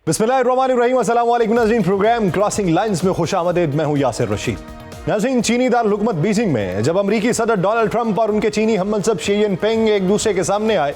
बिस्मिल्लाहिर्रहमानिर्रहीम, अस्सलाम वालेकुम नाज़रीन। प्रोग्राम क्रॉसिंग लाइंस में खुशामदीद। मैं हूं यासिर रशीद। नाज़रीन, चीनी दारुल-हुकूमत बीजिंग में जब अमरीकी सदर डोनाल्ड ट्रंप और उनके चीनी हममनसब शी जिनपिंग एक दूसरे के सामने आए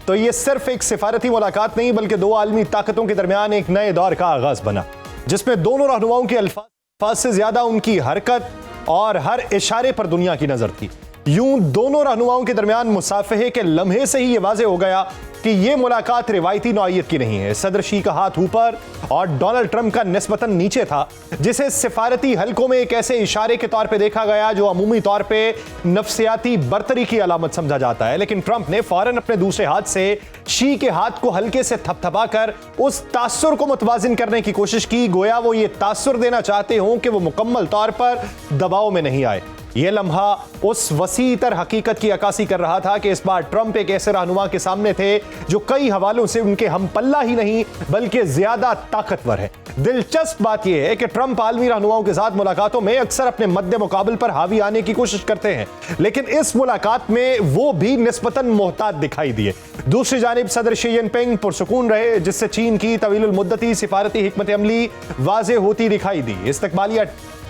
तो ये सिर्फ एक सिफारती मुलाकात नहीं बल्कि दो आलमी ताकतों के दरमियान एक नए दौर का आगाज बना, जिसमें दोनों रहनुमाओं के अल्फाज से ज्यादा उनकी हरकत और हर इशारे पर दुनिया की नजर थी। यूं दोनों रहनुमाओं के दरमियान मुसाफहे के लम्हे से ही ये वाज़ेह हो गया कि ये मुलाकात रिवायती नौइयत की नहीं है। सदर शी का हाथ ऊपर और डोनाल्ड ट्रंप का निस्बतन नीचे था, जिसे सिफारती हलकों में एक ऐसे इशारे के तौर पे देखा गया जो अमूमी तौर पे नफ्सियाती बर्तरी की अलामत समझा जाता है। लेकिन ट्रंप ने फौरन अपने दूसरे हाथ से शी के हाथ को हल्के से थपथपाकर उस तासुर को मुतवाजिन करने की कोशिश की, गोया वो ये तासुर देना चाहते हों कि वो मुकम्मल तौर पर दबाव में नहीं आए। यह लम्हा उस वसीतर हकीकत की अक्कासी कर रहा था कि इस बार ट्रंप एक ऐसे रहनुमा के सामने थे जो कई हवालों से उनके हम पल्ला ही नहीं बल्कि ज्यादा ताकतवर है। दिलचस्प बात यह है कि ट्रंप आलमी रहनुमाओं के साथ मुलाकातों में अक्सर अपने मद्दे मुकाबल पर हावी आने की कोशिश करते हैं, लेकिन इस मुलाकात में वो भी निस्बतन मोहतात दिखाई दिए। दूसरी जानिब सदर शी जिनपिंग पुरसुकून रहे, जिससे चीन की तवीलुल मुद्दती सिफारती हिकमत अमली वाज़ेह होती दिखाई दी। इस्तकबालिया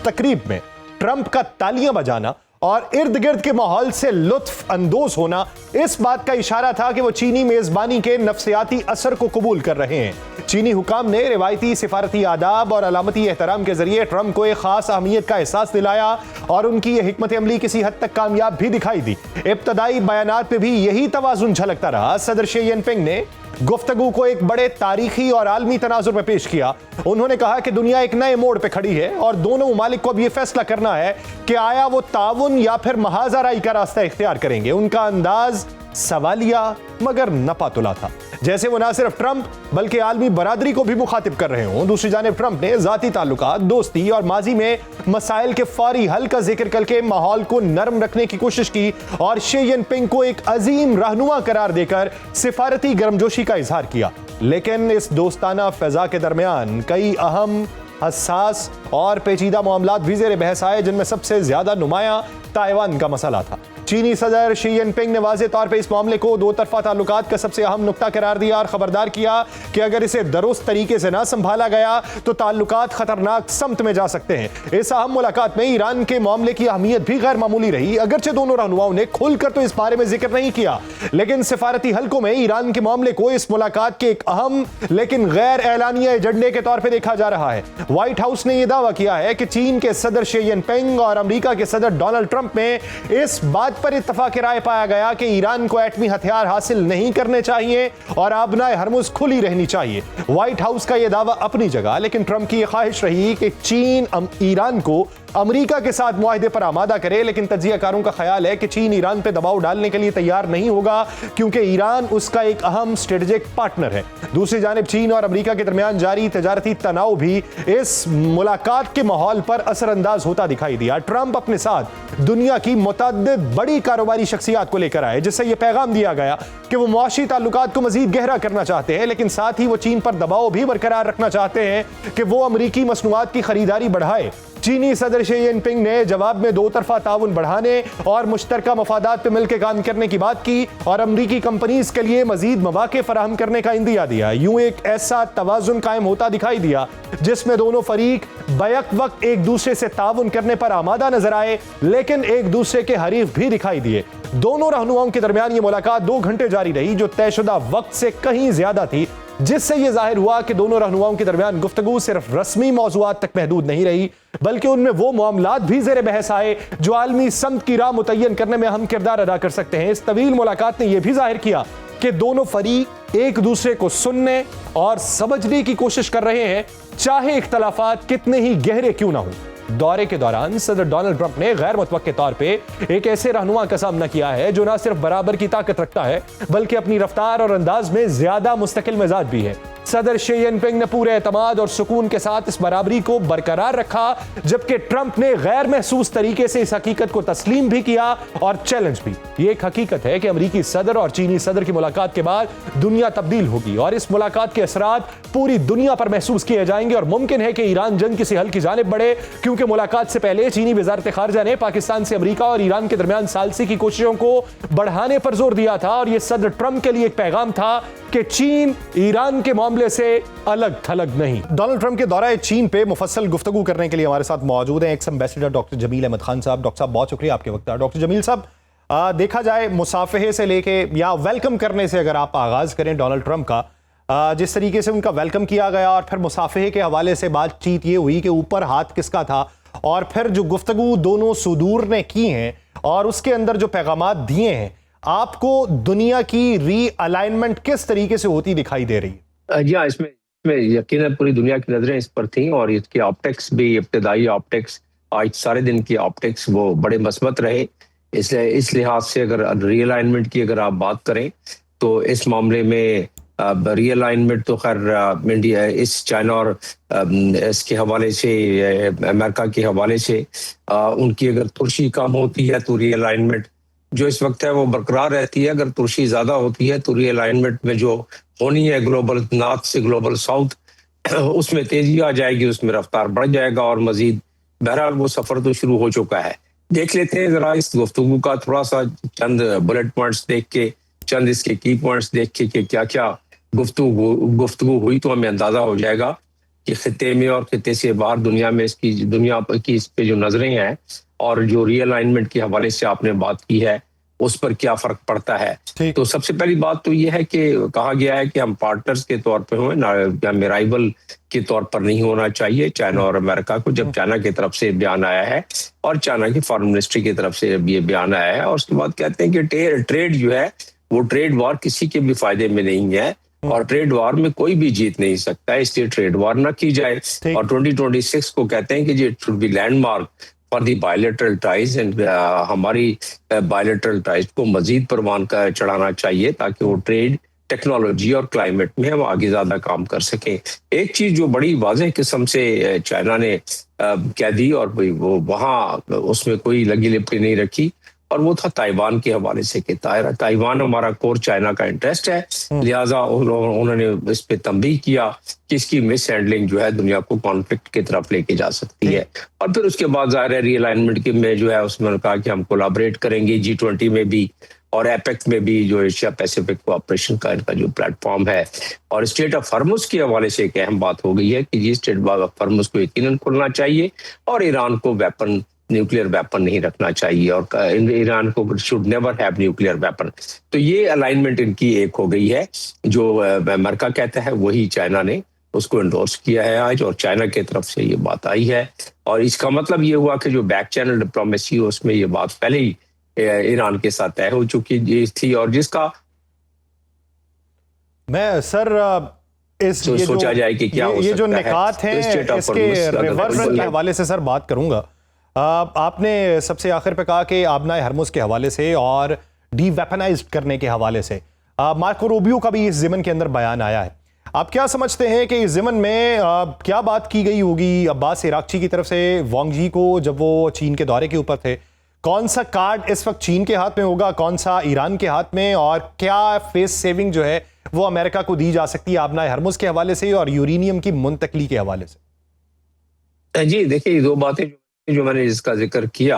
तकरीब में ट्रंप का तालियां बजाना और इर्द गिर्द के माहौल से लुत्फ अंदोज होना इस बात का इशारा था कि वो चीनी मेजबानी के नफ्सियाती असर को कबूल कर रहे हैं। चीनी हुकाम ने रिवायती सिफारती आदाब और अलामती एहतराम के जरिए ट्रंप को एक खास अहमियत का एहसास दिलाया और उनकी यह हिकमत अमली किसी हद तक कामयाब भी दिखाई दी। इब्तदाई बयानात में भी यही तवाज़ुन झलकता रहा। सदर शी जिनपिंग ने गुफ्तगू को एक बड़े तारीखी और आलमी तनाजुर में पेश किया। उन्होंने कहा कि दुनिया एक नए मोड़ पर खड़ी है और दोनों ममालिक को अब यह फैसला करना है कि आया वो ताउन या फिर महाजराई का रास्ता इख्तियार करेंगे। उनका अंदाज सवालिया मगर नपातुला था, जैसे वो ना सिर्फ ट्रंप बल्कि आलमी बरादरी को भी मुखातिब कर रहे हों। दूसरी जानिब ट्रंप ने जाती ताल्लुकात, दोस्ती और माजी में मसाइल के फौरी हल का जिक्र करके माहौल को नरम रखने की कोशिश की और शी जिनपिंग को एक अजीम रहनुमा करार देकर सिफारती गर्मजोशी का इजहार किया। लेकिन इस दोस्ताना फैजा के दरमियान कई अहम, हसास और पेचीदा मामलात भी ज़ेर बहस आए, जिनमें सबसे ज्यादा नुमाया ताइवान का मसला था। चीनी सदर शी जिनपिंग ने वाज़ेह तौर पर इस मामले को दो तरफा ताल्लुकात का सबसे अहम नुक्ता करार दिया और खबरदार किया कि अगर इसे दुरुस्त तरीके से ना संभाला गया तो ताल्लुकात खतरनाक समत में जा सकते हैं। इस अहम मुलाकात में ईरान के मामले की अहमियत भी गैर मामूली रही। अगरचे दोनों रहनुमाओं ने खुलकर तो इस बारे में जिक्र नहीं किया, लेकिन सिफारती हलकों में ईरान के मामले को इस मुलाकात के एक अहम लेकिन गैर एलानिया एजेंडे के तौर पर देखा जा रहा है। व्हाइट हाउस ने यह दावा किया है कि चीन के सदर शी जिनपिंग और अमेरिका के सदर डोनाल्ड ट्रंप में इस बात पर इत्तफाक राय पाया गया कि ईरान को एटमी हथियार हासिल नहीं करने चाहिए और आबनाए हरमुज खुली रहनी चाहिए। व्हाइट हाउस का यह दावा अपनी जगह, लेकिन ट्रंप की यह ख्वाहिश रही कि चीन ईरान को अमेरिका के साथ मुआहदे पर आमादा करे। लेकिन तज्जियाकारों का ख्याल है कि चीन ईरान पर दबाव डालने के लिए तैयार नहीं होगा, क्योंकि ईरान उसका एक अहम स्ट्रेटेजिक पार्टनर है। दूसरी जानिब चीन और अमेरिका के दरमियान जारी तजारती तनाव भी इस मुलाकात के माहौल पर असरअंदाज होता दिखाई दिया। ट्रंप अपने साथ दुनिया की मुतअद्दिद बड़ी कारोबारी शख्सियत को लेकर आए, जिससे यह पैगाम दिया गया कि वो मुआशी ताल्लुकात को मजीद गहरा करना चाहते हैं, लेकिन साथ ही वो चीन पर दबाव भी बरकरार रखना चाहते हैं कि वो अमेरिकी मसनूआत की खरीदारी बढ़ाए। चीनी सदर शी जिनपिंग ने जवाब में दो तरफा ताउन बढ़ाने और मुश्तरका मफादात पर मिलकर काम करने की बात की और अमरीकी कंपनीज के लिए मजीद मौके फराहम करने का इंदिया दिया। यूं एक ऐसा तवाजुन कायम होता दिखाई दिया जिसमें दोनों फरीक बैक वक्त एक दूसरे से ताउन करने पर आमादा नजर आए, लेकिन एक दूसरे के हरीफ भी दिखाई दिए। दोनों रहनुमाओं के दरमियान ये मुलाकात 2 घंटे जारी रही, जो तयशुदा वक्त से कहीं ज्यादा थी, जिससे यह जाहिर हुआ कि दोनों रहनुमाओं के दरमियान गुफ्तगू सिर्फ रस्मी मौज़ूआत तक महदूद नहीं रही, बल्कि उनमें वो मामलात भी ज़ेर बहस आए जो आलमी समत की राह मुतय्यन करने में अहम किरदार अदा कर सकते हैं। इस तवील मुलाकात ने यह भी जाहिर किया कि दोनों फरीक एक दूसरे को सुनने और समझने की कोशिश कर रहे हैं, चाहे इख्तलाफात कितने ही गहरे क्यों ना हो। दौरे के दौरान सदर डोनाल्ड ट्रंप ने गैर मुतवक्के तौर पे एक ऐसे रहनुमा का सामना किया है जो न सिर्फ बराबर की ताकत रखता है बल्कि अपनी रफ्तार और अंदाज में ज्यादा मुस्तकिल मिजाज भी है। सदर शी जिनपिंग ने पूरे एतमाद और सुकून के साथ इस बराबरी को बरकरार रखा, जबकि ट्रंप ने गैर महसूस तरीके से इस हकीकत को तस्लीम भी किया और चैलेंज भी। ये एक हकीकत है कि अमेरिकी सदर और चीनी सदर की मुलाकात के बाद दुनिया तब्दील होगी और इस मुलाकात के असरात पूरी दुनिया पर महसूस किए जाएंगे और मुमकिन है कि ईरान जंग किसी हल की जानिब बढ़े, क्योंकि मुलाकात से पहले चीनी वजारत खारजा ने पाकिस्तान से अमेरिका और ईरान के दरमियान सालसी की कोशिशों को बढ़ाने पर जोर दिया था और यह सदर ट्रंप के लिए एक पैगाम था कि चीन ईरान के मामले मामले से अलग थलग नहीं। डोनाल्ड ट्रंप के दौरे चीन पे मुफस्सल गुफ्तगू करने के लिए हमारे साथ मौजूद हैं ex ambassador doctor Jamil Ahmed Khan साहब। डॉक्टर साहब बहुत शुक्रिया आपके वक्त। डॉक्टर जमील साहब, देखा जाए मुसाफहे से लेके या वेलकम करने से अगर आप आगाज करें डोनाल्ड ट्रंप का, जिस तरीके से उनका वेलकम किया गया और फिर मुसाफहे के हवाले से बातचीत ये हुई कि ऊपर हाथ किसका था, और फिर जो गुफ्तगू दोनों सुदूर ने की हैं और उसके अंदर जो पैगामात दिए हैं, आपको दुनिया की रीअलाइनमेंट किस तरीके से होती दिखाई दे रही है? जी हाँ, इसमें यकीनन पूरी दुनिया की नजरें इस पर थीं और इसके ऑप्टिक्स भी, इब्तदाई ऑप्टिक्स, आज सारे दिन की ऑप्टिक्स वो बड़े मस्बत रहे। इसलिए इस लिहाज से अगर रीअलाइनमेंट की अगर आप बात करें तो इस मामले में रीअलाइनमेंट तो खैर इंडिया इस चाइना और इसके हवाले से, अमेरिका के हवाले से उनकी अगर तुर्शी कम होती है तो रीअलाइनमेंट जो इस वक्त है वो बरकरार रहती है। अगर तुर्शी ज्यादा होती है तो रीअलाइनमेंट में जो होनी है ग्लोबल नॉर्थ से ग्लोबल साउथ, उसमें तेजी आ जाएगी, उसमें रफ्तार बढ़ जाएगा और मजीद बहरहाल वो सफर तो शुरू हो चुका है। देख लेते हैं जरा इस गुफ्तगू का थोड़ा सा चंद बुलेट पॉइंट्स देख के, चंद इसके की पॉइंट्स देख के कि क्या क्या गुफ्तगू हुई तो हमें अंदाजा हो जाएगा कि खिते में और खिते से बाहर दुनिया में दुनिया की इस पे जो नजरें हैं और जो रीअलाइनमेंट के हवाले से आपने बात की है उस पर क्या फर्क पड़ता है। तो सबसे पहली बात तो ये है कि कहा गया है कि हम पार्टनर्स के तौर पे हों, हमें राइवल के तौर पर नहीं होना चाहिए चाइना और अमेरिका को। जब चाइना की तरफ से बयान आया है और चाइना की फॉरेन मिनिस्ट्री की तरफ से ये बयान आया है और उसके बाद कहते हैं कि ट्रेड जो है वो ट्रेड वॉर किसी के भी फायदे में नहीं है और ट्रेड वॉर में कोई भी जीत नहीं सकता है, इसलिए ट्रेड वॉर ना की जाए। और 2026 को कहते हैं कि ये should be landmark for the bilateral ties and हमारी बायलैटरल टाइज को मजीद परवान कर चढ़ाना चाहिए ताकि वो ट्रेड, टेक्नोलॉजी और क्लाइमेट में हम आगे ज्यादा काम कर सकें। एक चीज जो बड़ी वाज़ेह किस्म से चाइना ने कह दी और वो वहां उसमें कोई लगी लिपटी नहीं रखी और वो था ताइवान के हवाले से कि ताइवान हमारा कोर चाइना का इंटरेस्ट है, लिहाजा उन्होंने इस पे तंबीह किया कि इसकी मिस हैंडलिंग जो है दुनिया को कॉन्फ्लिक्ट की तरफ लेके जा सकती है। और फिर उसके बाद ज़ाहिर है रीअलाइनमेंट के में जो है उसमें कहा कि हम कोलैबोरेट करेंगे G20 में भी और एपेक में भी, जो एशिया पैसिफिक कोऑपरेशन का इनका जो प्लेटफॉर्म है। और स्टेट ऑफ हॉर्मुज़ के हवाले से एक अहम बात हो गई है कि ये स्टेट ऑफ हॉर्मुज़ को यकीनन खोलना चाहिए और ईरान को न्यूक्लियर वेपन नहीं रखना चाहिए और ईरान को should never have nuclear weapon. तो ये अलाइनमेंट इनकी एक हो गई है। जो अमेरिका कहता है वही चाइना ने उसको एंडोर्स किया है आज और चाइना की तरफ से ये बात आई है और इसका मतलब ये हुआ कि जो बैक चैनल डिप्लोमेसी है उसमें ये बात पहले ही ईरान के साथ तय हो चुकी थी और जिसका मैं सर इस ये सोचा जाए कि क्या ये जो निकात हैं इसके रिवर्स के हवाले से सर बात करूंगा। आपने सबसे आखिर पे कहा कि आबनाए हरमुज के हवाले से और डी वेपनाइज्ड करने के हवाले से मार्को रूबियो का भी इस ज़िमन के अंदर बयान आया है। आप क्या समझते हैं कि इस ज़िमन में क्या बात की गई होगी अब्बास इराक्ची की तरफ से वांग जी को जब वो चीन के दौरे के ऊपर थे? कौन सा कार्ड इस वक्त चीन के हाथ में होगा, कौन सा ईरान के हाथ में, और क्या फेस सेविंग जो है वो अमेरिका को दी जा सकती है आबनाए हरमुज के हवाले से और यूरेनियम की मुंतकली के हवाले से? जी देखिए, दो बातें जो मैंने इसका जिक्र किया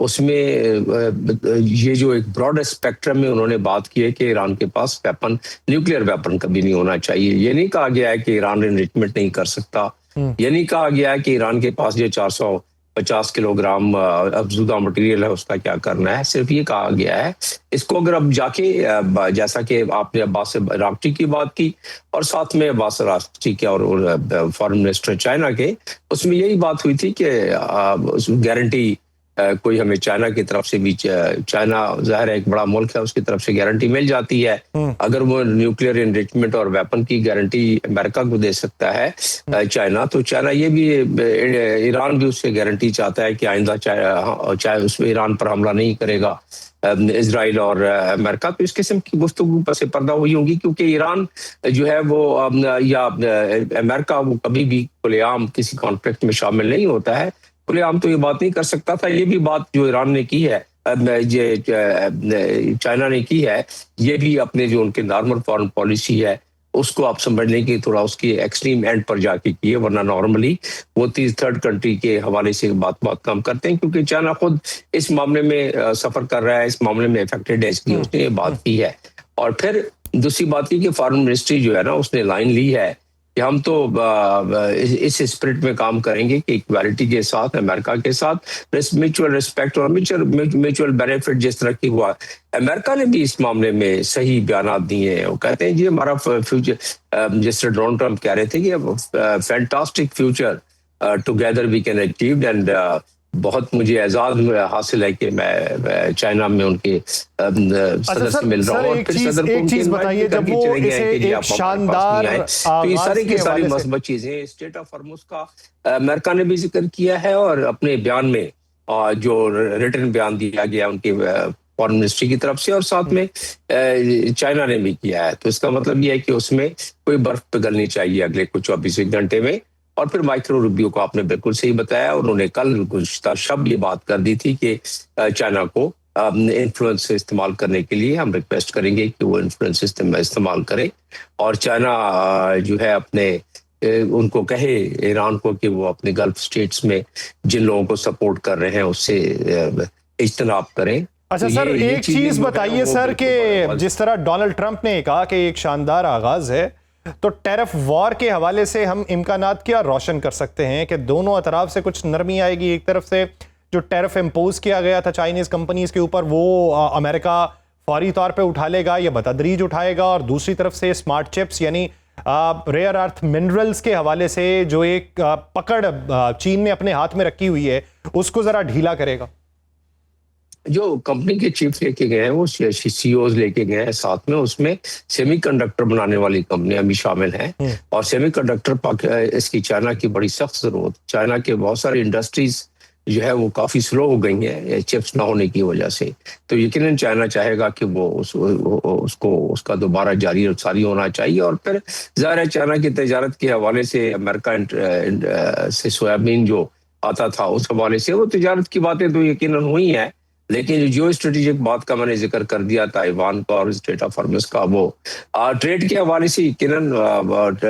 उसमें ये जो एक ब्रॉड स्पेक्ट्रम में उन्होंने बात की है कि ईरान के पास वेपन, न्यूक्लियर वेपन कभी नहीं होना चाहिए। ये नहीं कहा गया है कि ईरान एनरिचमेंट नहीं कर सकता, ये नहीं कहा गया है कि ईरान के पास जो 450 किलोग्राम अफजूदा मटेरियल है उसका क्या करना है। सिर्फ ये कहा गया है इसको अगर अब जाके, जैसा कि आपने अब्बास इराक्ची की बात की और साथ में अब्बास इराक्ची के और फॉरेन मिनिस्टर चाइना के, उसमें यही बात हुई थी कि गारंटी कोई हमें चाइना की तरफ से भी, चाइना ज़ाहिर है एक बड़ा मुल्क है, उसकी तरफ से गारंटी मिल जाती है। अगर वो न्यूक्लियर एनरिचमेंट और वेपन की गारंटी अमेरिका को दे सकता है चाइना, तो चाइना ये भी, ईरान भी उससे गारंटी चाहता है कि आइंदा चाहे उसमें ईरान पर हमला नहीं करेगा इजराइल और अमेरिका। तो इस किस्म की गुफ्तगू पर से पर्दा हुई होगी क्योंकि ईरान जो है वो या अमेरिका वो कभी भी खुलेआम किसी कॉन्फ्लिक्ट में शामिल नहीं होता है। खुलेआम तो ये बात नहीं कर सकता था। ये भी बात जो ईरान ने की है, ये चाइना ने की है, ये भी अपने जो उनके नॉर्मल फॉरेन पॉलिसी है उसको आप समझने की थोड़ा उसकी एक्सट्रीम एंड पर जाके की है, वरना नॉर्मली वो थर्ड कंट्री के हवाले से बात कम करते हैं क्योंकि चाइना खुद इस मामले में सफर कर रहा है, इस मामले में इफेक्टेड है, इसलिए उसने ये बात की है। और फिर दूसरी बात ये कि फॉरेन मिनिस्ट्री जो है ना उसने लाइन ली है कि हम तो इस स्पिरिट में काम करेंगे कि इक्वालिटी के साथ अमेरिका के साथ म्यूचुअल रिस्पेक्ट और म्यूचुअल बेनिफिट जिस तरह की हुआ। अमेरिका ने भी इस मामले में सही बयान दिए हैं। वो कहते हैं जी हमारा फ्यूचर, जिस तरह डोनाल्ड ट्रंप कह रहे थे कि fantastic future together we can achieve. And बहुत मुझे एजाज हासिल है कि मैं चाइना में उनके सदर से मिल रहा हूँ। और फिर सदर को एक चीज बताइए, जब वो इसे एक शानदार तो ये सारी की सारी मस्बत चीजें स्टेट ऑफ हॉर्मुज का अमेरिका ने भी जिक्र किया है और अपने बयान में जो रिटन बयान दिया गया उनके फॉरेन मिनिस्ट्री की तरफ से और साथ में चाइना ने भी किया है। तो इसका मतलब यह है कि उसमें कोई बर्फ पिघलनी चाहिए अगले कुछ 24 घंटे में। और फिर माइक्रो रूबियो को आपने बिल्कुल सही बताया, उन्होंने कल गुज़िश्ता शब ये बात कर दी थी कि चाइना को इन्फ्लुएंस इस्तेमाल करने के लिए हम रिक्वेस्ट करेंगे कि वो इन्फ्लुएंस इस्तेमाल करे और चाइना जो है अपने उनको कहे ईरान को कि वो अपने गल्फ स्टेट्स में जिन लोगों को सपोर्ट कर रहे हैं उससे इज्तनाब करें। अच्छा तो सर, एक चीज बताइए सर कि जिस तरह डोनाल्ड ट्रंप ने कहा कि एक शानदार आगाज है, तो टैरिफ वॉर के हवाले से हम इम्कानात क्या रोशन कर सकते हैं कि दोनों अतराफ से कुछ नरमी आएगी? एक तरफ से जो टैरिफ इम्पोज किया गया था चाइनीज कंपनीज के ऊपर वो अमेरिका फौरी तौर पे उठा लेगा या बतदरीज उठाएगा, और दूसरी तरफ से स्मार्ट चिप्स यानी रेयर अर्थ मिनरल्स के हवाले से जो एक पकड़ चीन ने अपने हाथ में रखी हुई है उसको जरा ढीला करेगा। जो कंपनी के चीफ लेके गए हैं वो सीईओज लेके गए हैं साथ में, उसमें सेमीकंडक्टर बनाने वाली कंपनियां भी शामिल हैं और सेमीकंडक्टर इसकी चाइना की बड़ी सख्त जरूरत। चाइना के बहुत सारी इंडस्ट्रीज जो है वो काफी स्लो हो गई हैं चिप्स ना होने की वजह से। तो यकीनन चाइना चाहेगा कि वो उसका दोबारा जारी होना चाहिए। और फिर ज़ाहिर है चाइना की तजारत के हवाले से अमेरिका से सोयाबीन जो आता था उस हवाले से वो तजारत की बातें तो यकीनन हुई हैं, लेकिन जो स्ट्रेटेजिक बात का मैंने जिक्र कर दिया ताइवान का और स्टेट ऑफ हॉर्मुज का, वो ट्रेड के हवाले से यकीनन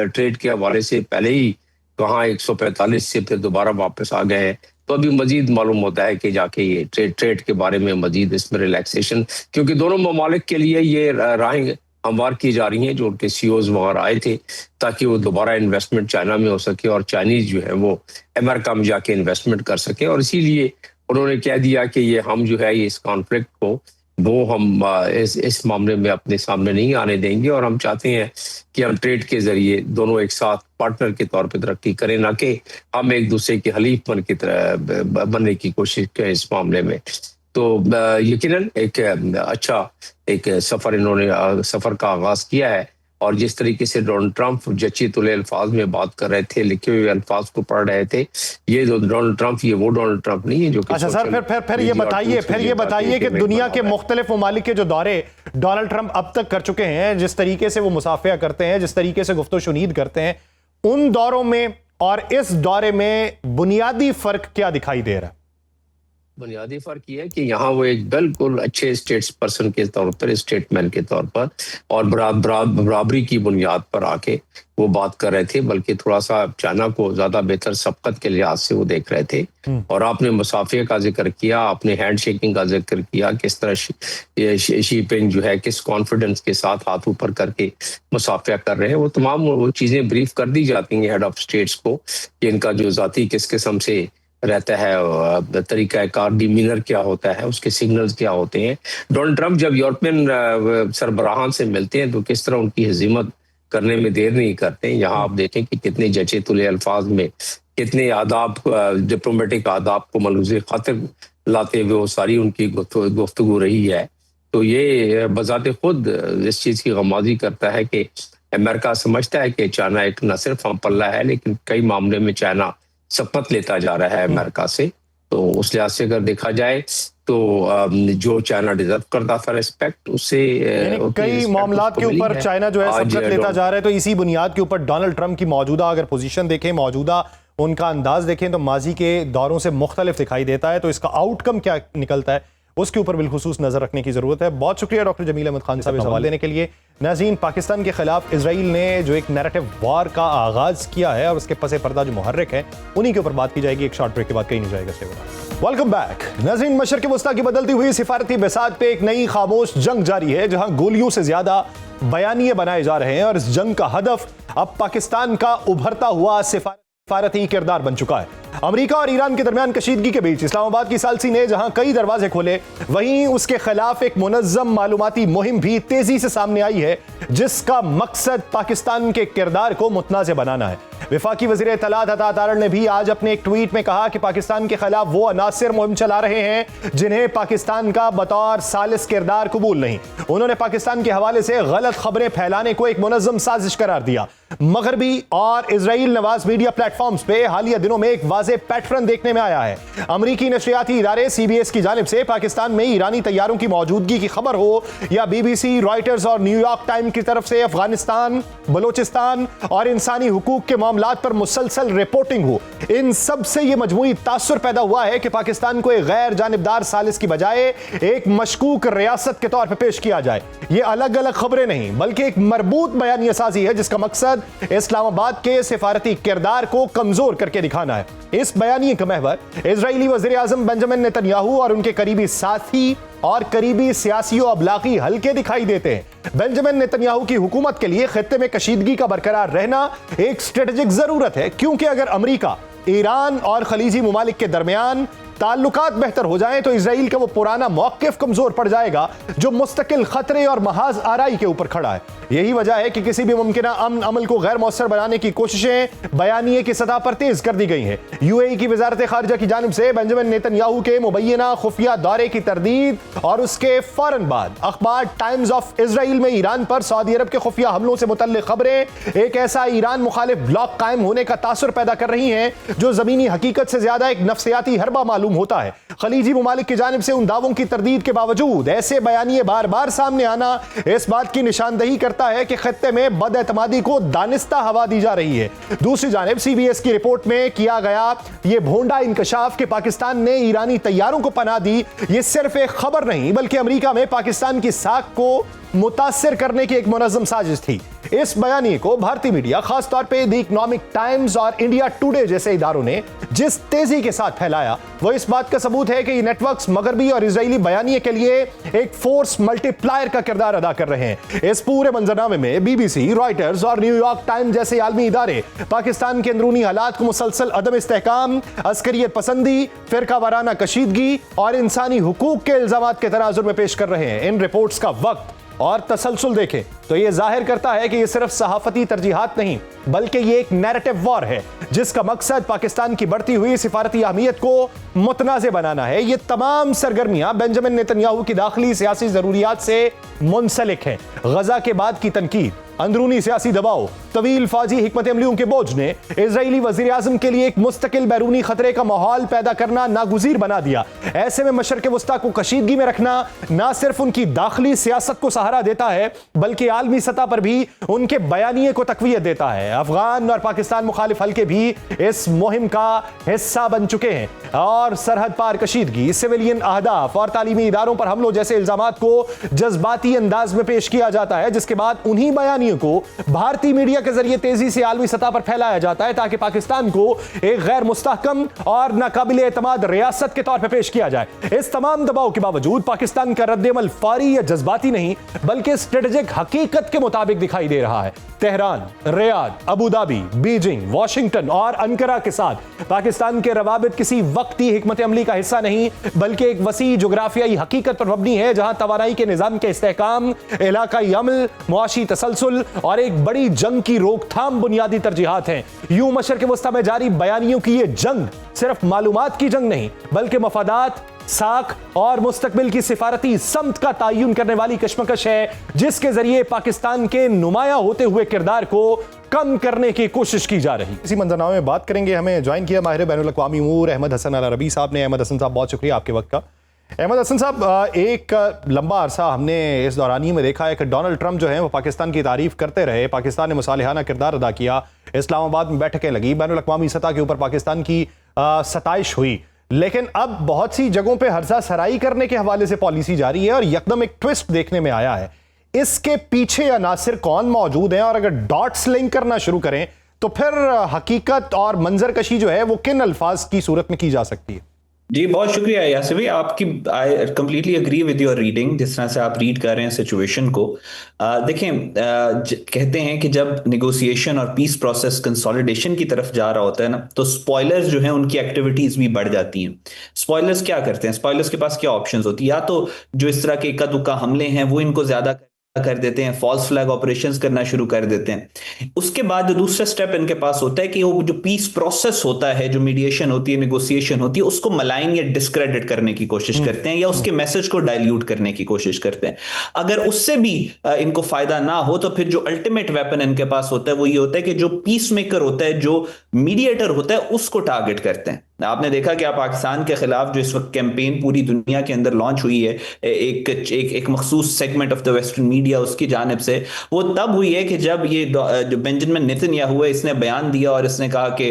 ट्रेड के हवाले से पहले ही वहाँ 145 से फिर दोबारा वापस आ गए हैं। तो अभी मजीद मालूम होता है कि जाके ये ट्रेड के बारे में मजीद इसमें रिलैक्सेशन, क्योंकि दोनों ममालिक के लिए ये राहें हमवार की जा रही हैं जो उनके सीईओज वगैरह आए थे ताकि वो दोबारा इन्वेस्टमेंट चाइना में हो सके और चाइनीज जो है वो अमेरिका में जाके इन्वेस्टमेंट कर सके। और इसीलिए उन्होंने कह दिया कि ये हम जो है इस कॉन्फ्लिक्ट को वो हम इस मामले में अपने सामने नहीं आने देंगे और हम चाहते हैं कि हम ट्रेड के जरिए दोनों एक साथ पार्टनर के तौर पे तरक्की करें, ना कि हम एक दूसरे के हलीफ बनने की कोशिश करें इस मामले में। तो यकीनन एक अच्छा एक सफर का आगाज किया है और जिस तरीके से डोनाल्ड ट्रंप जची तुले अल्फाज में बात कर रहे थे, लिखे हुए अल्फाज को पढ़ रहे थे, ये जो डोनाल्ड ट्रंप ये वो डोनाल्ड ट्रंप नहीं है जो। अच्छा सर, फिर ये बताइए कि दुनिया के मुख्तलिफ ममालिक के जो दौरे डोनाल्ड ट्रंप अब तक कर चुके हैं, जिस तरीके से वो मुसाफिया करते हैं, जिस तरीके से गुफ्तो-शुनीद करते हैं, उन दौरों में और इस दौरे में बुनियादी फर्क क्या दिखाई दे रहा है? बुनियादी फर्क ये है कि यहाँ वो एक बिल्कुल अच्छे स्टेट्स पर्सन के तौर पर, स्टेटमैन के तौर पर और बराबरी की बुनियाद पर आके वो बात कर रहे थे, बल्कि थोड़ा सा चाइना को ज्यादा बेहतर सबकत के लिहाज से वो देख रहे थे। और आपने मुसाफिया का जिक्र किया, आपने हैंड शेकिंग का जिक्र किया, किस तरह शी पिंग जो है किस कॉन्फिडेंस के साथ हाथ ऊपर करके मुसाफिया कर रहे हैं। वो तमाम वो चीजें ब्रीफ कर दी जाती हैं हेड ऑफ स्टेट्स को कि इनका जो जाती किस किस्म से रहता है, तरीका कार डिमीनर क्या होता है, उसके सिग्नल्स क्या होते हैं। डोनाल्ड ट्रंप जब यूरोपियन सरबराहान से मिलते हैं तो किस तरह उनकी हिज़ीमत करने में देर नहीं करते हैं। यहाँ आप देखें कि कितने जचे तुले अल्फाज में कितने आदाब, डिप्लोमेटिक आदाब को मलूज़े खातिर लाते हुए वो सारी उनकी गुफ्तगू रही है। तो ये बजाते खुद इस चीज़ की गमाजी करता है कि अमेरिका समझता है कि चाइना एक न सिर्फ हम पल्ला है, लेकिन कई मामले में चाइना सबकत लेता जा रहा है अमेरिका से। तो उस लिहाज से अगर देखा जाए तो जो चाइना डिजर्व करता था रिस्पेक्ट, उससे कई मामलात के ऊपर चाइना जो है सबकत लेता जा रहा है। तो इसी बुनियाद के ऊपर डोनाल्ड ट्रंप की मौजूदा अगर पोजीशन देखें, मौजूदा उनका अंदाज देखें तो माजी के दौरों से मुख्तलिफ दिखाई देता है। तो इसका आउटकम क्या निकलता है उसके ऊपर बिलखुसूस नजर रखने की जरूरत है। बहुत शुक्रिया डॉक्टर जमील अहमद खान साहब सवाल देने के लिए। नाज़रीन, पाकिस्तान के खिलाफ इसराइल ने जो एक नैरेटिव वॉर का आगाज किया है और उसके पसे पर्दा जो मुहर्रिक है, उन्हीं के ऊपर बात की जाएगी। एक शॉर्ट ब्रेक के बाद कहीं नहीं जाएगा। Welcome back. नाज़रीन, मशरिक़ वस्ता की बदलती हुई सिफारती बिसात पे एक नई खामोश जंग जारी है, जहां गोलियों से ज्यादा बयानिए बनाए जा रहे हैं और इस जंग का हदफ अब पाकिस्तान का उभरता हुआ सिफारती किरदार बन चुका है। अमेरिका और ईरान के दरमियान कशीदगी के बीच इस्लामाबाद की सालसी ने जहां कई दरवाजे खोले, वहीं उसके खिलाफ एक मुनज़्ज़म मालूमाती मुहिम भी तेजी से सामने आई है, जिसका मकसद पाकिस्तान के किरदार को मुतनाज़ बनाना है। वफाकी वज़ीर इत्तलात अता तारड़ ने भी आज अपने एक ट्वीट में कहा कि पाकिस्तान के खिलाफ वो अनासिर मुहिम चला रहे हैं जिन्हें पाकिस्तान का बतौर सालिस किरदार कबूल नहीं। उन्होंने पाकिस्तान के हवाले से गलत खबरें फैलाने को एक मुनज़्ज़म साजिश करार दिया। मगरबी और इजराइल नवाज मीडिया प्लेटफॉर्म्स पे हालिया दिनों में एक वाज़ेह पैटर्न देखने में आया है। अमरीकी नशरियाती इदारे CBS की जानिब से पाकिस्तान में ईरानी तैयारों की मौजूदगी की खबर हो या BBC, रॉयटर्स और न्यूयॉर्क टाइम की तरफ से अफगानिस्तान, बलोचिस्तान और इंसानी हुकूक के मामलात पर मुसलसल रिपोर्टिंग हो, इन सब से यह मजमूई तासुर पैदा हुआ है कि पाकिस्तान को एक गैर जानिबदार सालिस की बजाय एक मशकूक रियासत के तौर पर पेश किया जाए। ये अलग अलग खबरें नहीं बल्कि एक मरबूत बयानिया साजी है, जिसका मकसद इस्लामाबाद के सिफारती किरदार को कमजोर करके दिखाना है। इस बयानिए का महवर इजरायली वज़ीर आज़म बेंजामिन नेतन्याहू और उनके करीबी साथी और करीबी सियासी और अबलागी हल्के दिखाई देते हैं। बेंजामिन नेतन्याहू की हुकूमत के लिए खित्ते में कशीदगी का बरकरार रहना एक स्ट्रेटेजिक जरूरत है, क्योंकि अगर अमेरिका, ईरान और खलीजी मुमालिक के दरमियान ताल्लुकात बेहतर हो जाएं तो इजराइल का वो पुराना मौकिफ कमजोर पड़ जाएगा जो मुस्तकिल खतरे और महाज आराई के ऊपर खड़ा है। यही वजह है कि किसी भी मुमकिन अमन अमल को गैर मौसर बनाने की कोशिशें बयानिए की सतह पर तेज कर दी गई हैं। UAE की वजारत खारजा की जानिब से बेंजामिन नेतन्याहू के मुबैना खुफिया दौरे की तरदीद और उसके फौरन बाद अखबार टाइम्स ऑफ इजराइल में ईरान पर सऊदी अरब के खुफिया हमलों से मुतल्लिक खबरें एक ऐसा ईरान मुखालिफ ब्लॉक कायम होने का तासुर पैदा कर रही हैं जो जमीनी हकीकत से ज्यादा एक नफ्सियाती हरबा मालूम होता है। खलीजी मुमालिक की जानिब से उन दावों की तरदीद के बावजूद ऐसे बयानिए बार बार सामने आना इस बात की निशानदही करता है कि खित्ते में बदएतमादी को दानिस्ता हवा दी जा रही है। दूसरी जानिब CBS की रिपोर्ट में किया गया यह भोंडा इंकशाफ कि पाकिस्तान ने ईरानी तैयारों को पनाह दी, यह सिर्फ एक खबर नहीं बल्कि अमेरिका में पाकिस्तान की साख को मुतासिर करने की एक मुनज़्ज़म साजिश थी। इस बयानी को भारतीय मीडिया, खासतौर पे द इकोनॉमिक टाइम्स और इंडिया टुडे जैसे इदारों ने जिस तेजी के साथ फैलाया, वो इस बात का सबूत है कि ये नेटवर्क्स मगरबी और इजरायली बयानिए के लिए एक फोर्स मल्टीप्लायर का किरदार अदा कर रहे हैं। इस पूरे मंजरनामे में BBC, रॉयटर्स और न्यूयॉर्क टाइम्स जैसे आलमी इदारे पाकिस्तान के अंदरूनी हालात को मुसलसल अदम इस्तेहकाम, अस्करियत पसंदी, फिरका वाराना कशीदगी और इंसानी हुकूक के इल्जामात के तनाजुर में पेश कर रहे हैं। इन रिपोर्ट्स का वक्त और तसलसल देखें तो यह जाहिर करता है कि यह सिर्फ सहाफती तरजीहात नहीं बल्कि यह एक नैरेटिव वॉर है, जिसका मकसद पाकिस्तान की बढ़ती हुई सिफारती अहमियत को मुतनाज़े बनाना है। ये तमाम सरगर्मियां बेंजामिन नेतन्याहू की दाखिली सियासी जरूरियात से मुंसलिक हैं। गजा के बाद की तनकीद, अंदरूनी सियासी दबाव, तवील फौजी हिकमत अमलियों के बोझ ने इजरायली वजीर आजम के लिए एक मुस्तकिल बैरूनी खतरे का माहौल पैदा करना नागुज़ीर बना दिया। ऐसे में मशरिक़ वस्ता को कशीदगी में रखना ना सिर्फ उनकी दाखिली सियासत को सहारा देता है बल्कि आलमी सतह पर भी उनके बयानिए को तक़वियत देता है। अफगान और पाकिस्तान मुखालिफ हल्के भी इस मुहिम का हिस्सा बन चुके हैं और सरहद पार कशीदगी, सिविलियन अहदाफ और तालीमी इदारों पर हमलों जैसे इल्जामात को जज्बाती अंदाज में पेश किया जाता है, जिसके बाद उन्हीं बयानियों को भारतीय मीडिया के जरिए तेजी से आलमी सतह पर फैलाया जाता है ताकि पाकिस्तान को एक गैर मुस्तहकम और नाकाबिल एतमाद रियासत के तौर पर पेश किया जाए। इस तमाम दबाव के बावजूद पाकिस्तान का रद्द-ए-अमल फौरी या जज्बाती नहीं बल्कि स्ट्रेटेजिक हकीकत के मुताबिक दिखाई दे रहा है। Tehran, Riyadh, Abu Dhabi, Beijing, Washington और अंकारा के साथ पाकिस्तान के रवाबित किसी वक्ती हिकमत अमली का हिस्सा नहीं बल्कि एक वसी जोग्राफियाई हकीकत पर मबनी है, जहां तवानाई के निजाम के इस्तेहकाम, इलाकाई अमल, मुआशी तसलसल और एक बड़ी जंग की रोकथाम बुनियादी तरजीहात हैं। यूं मशरिक़ वस्ता में जारी बयानियों की यह जंग सिर्फ मालूमात की जंग नहीं बल्कि मफादात, साख और मुस्तकबिल की सिफारती समत का तयन करने वाली कशमकश है, जिसके जरिए पाकिस्तान के नुमाया होते हुए किरदार को कम करने की कोशिश की जा रही। इसी मंजरनामे में बात करेंगे। हमें ज्वाइन किया माहिर बैनुल अक़वामी उमूर अहमद हसन अल अरबी साहब ने। अहमद हसन साहब, बहुत शुक्रिया आपके वक्त का। अहमद हसन साहब, एक लंबा अरसा हमने इस दौरानी में देखा है कि डोनाल्ड ट्रंप जो है वो पाकिस्तान की तारीफ करते रहे, पाकिस्तान ने मुसालिहाना किरदार अदा किया, इस्लामाबाद में बैठकें लगी, बैनुल अक़वामी सतह के ऊपर पाकिस्तान की सताइश हुई, लेकिन अब बहुत सी जगहों पे हर्जा सराई करने के हवाले से पॉलिसी जारी है और यकदम एक ट्विस्ट देखने में आया है। इसके पीछे अनासिर कौन मौजूद हैं और अगर डॉट्स लिंक करना शुरू करें तो फिर हकीकत और मंजरकशी जो है वो किन अल्फाज की सूरत में की जा सकती है? जी बहुत शुक्रिया यासिर भाई, आपकी I completely agree with your reading, जिस तरह से आप रीड कर रहे हैं सिचुएशन को। देखें, कहते हैं कि जब निगोशिएशन और पीस प्रोसेस कंसोलिडेशन की तरफ जा रहा होता है ना, तो स्पॉयलर्स जो हैं उनकी एक्टिविटीज भी बढ़ जाती हैं। स्पॉयलर्स क्या करते हैं? स्पॉयलर्स के पास क्या ऑप्शंस होती है? या तो जो इस तरह के इक्का दुक्का हमले हैं वो इनको ज्यादा कर देते हैं, फॉल्स फ्लैग ऑपरेशंस करना शुरू कर देते हैं। उसके बाद जो दूसरा स्टेप इनके पास होता है कि वो जो पीस प्रोसेस होता है, जो मीडिएशन होती है, नेगोशिएशन होती है, उसको मलाइन या डिस्क्रेडिट करने की कोशिश करते हैं या उसके मैसेज को डाइल्यूट करने की कोशिश करते हैं। अगर उससे भी इनको फायदा ना हो तो फिर जो अल्टीमेट वेपन इनके पास होता है वो ये होता है कि जो पीस मेकर होता है, जो मीडिएटर होता है, उसको टारगेट करते हैं। आपने देखा कि पाकिस्तान के खिलाफ जो इस वक्त कैंपेन पूरी दुनिया के अंदर लॉन्च हुई है एक मखसूस segment of the western media उसकी जानिब से, वो तब हुई है कि जब ये जो बेंजामिन नेतन्याहू है, इसने बयान दिया और इसने कहा कि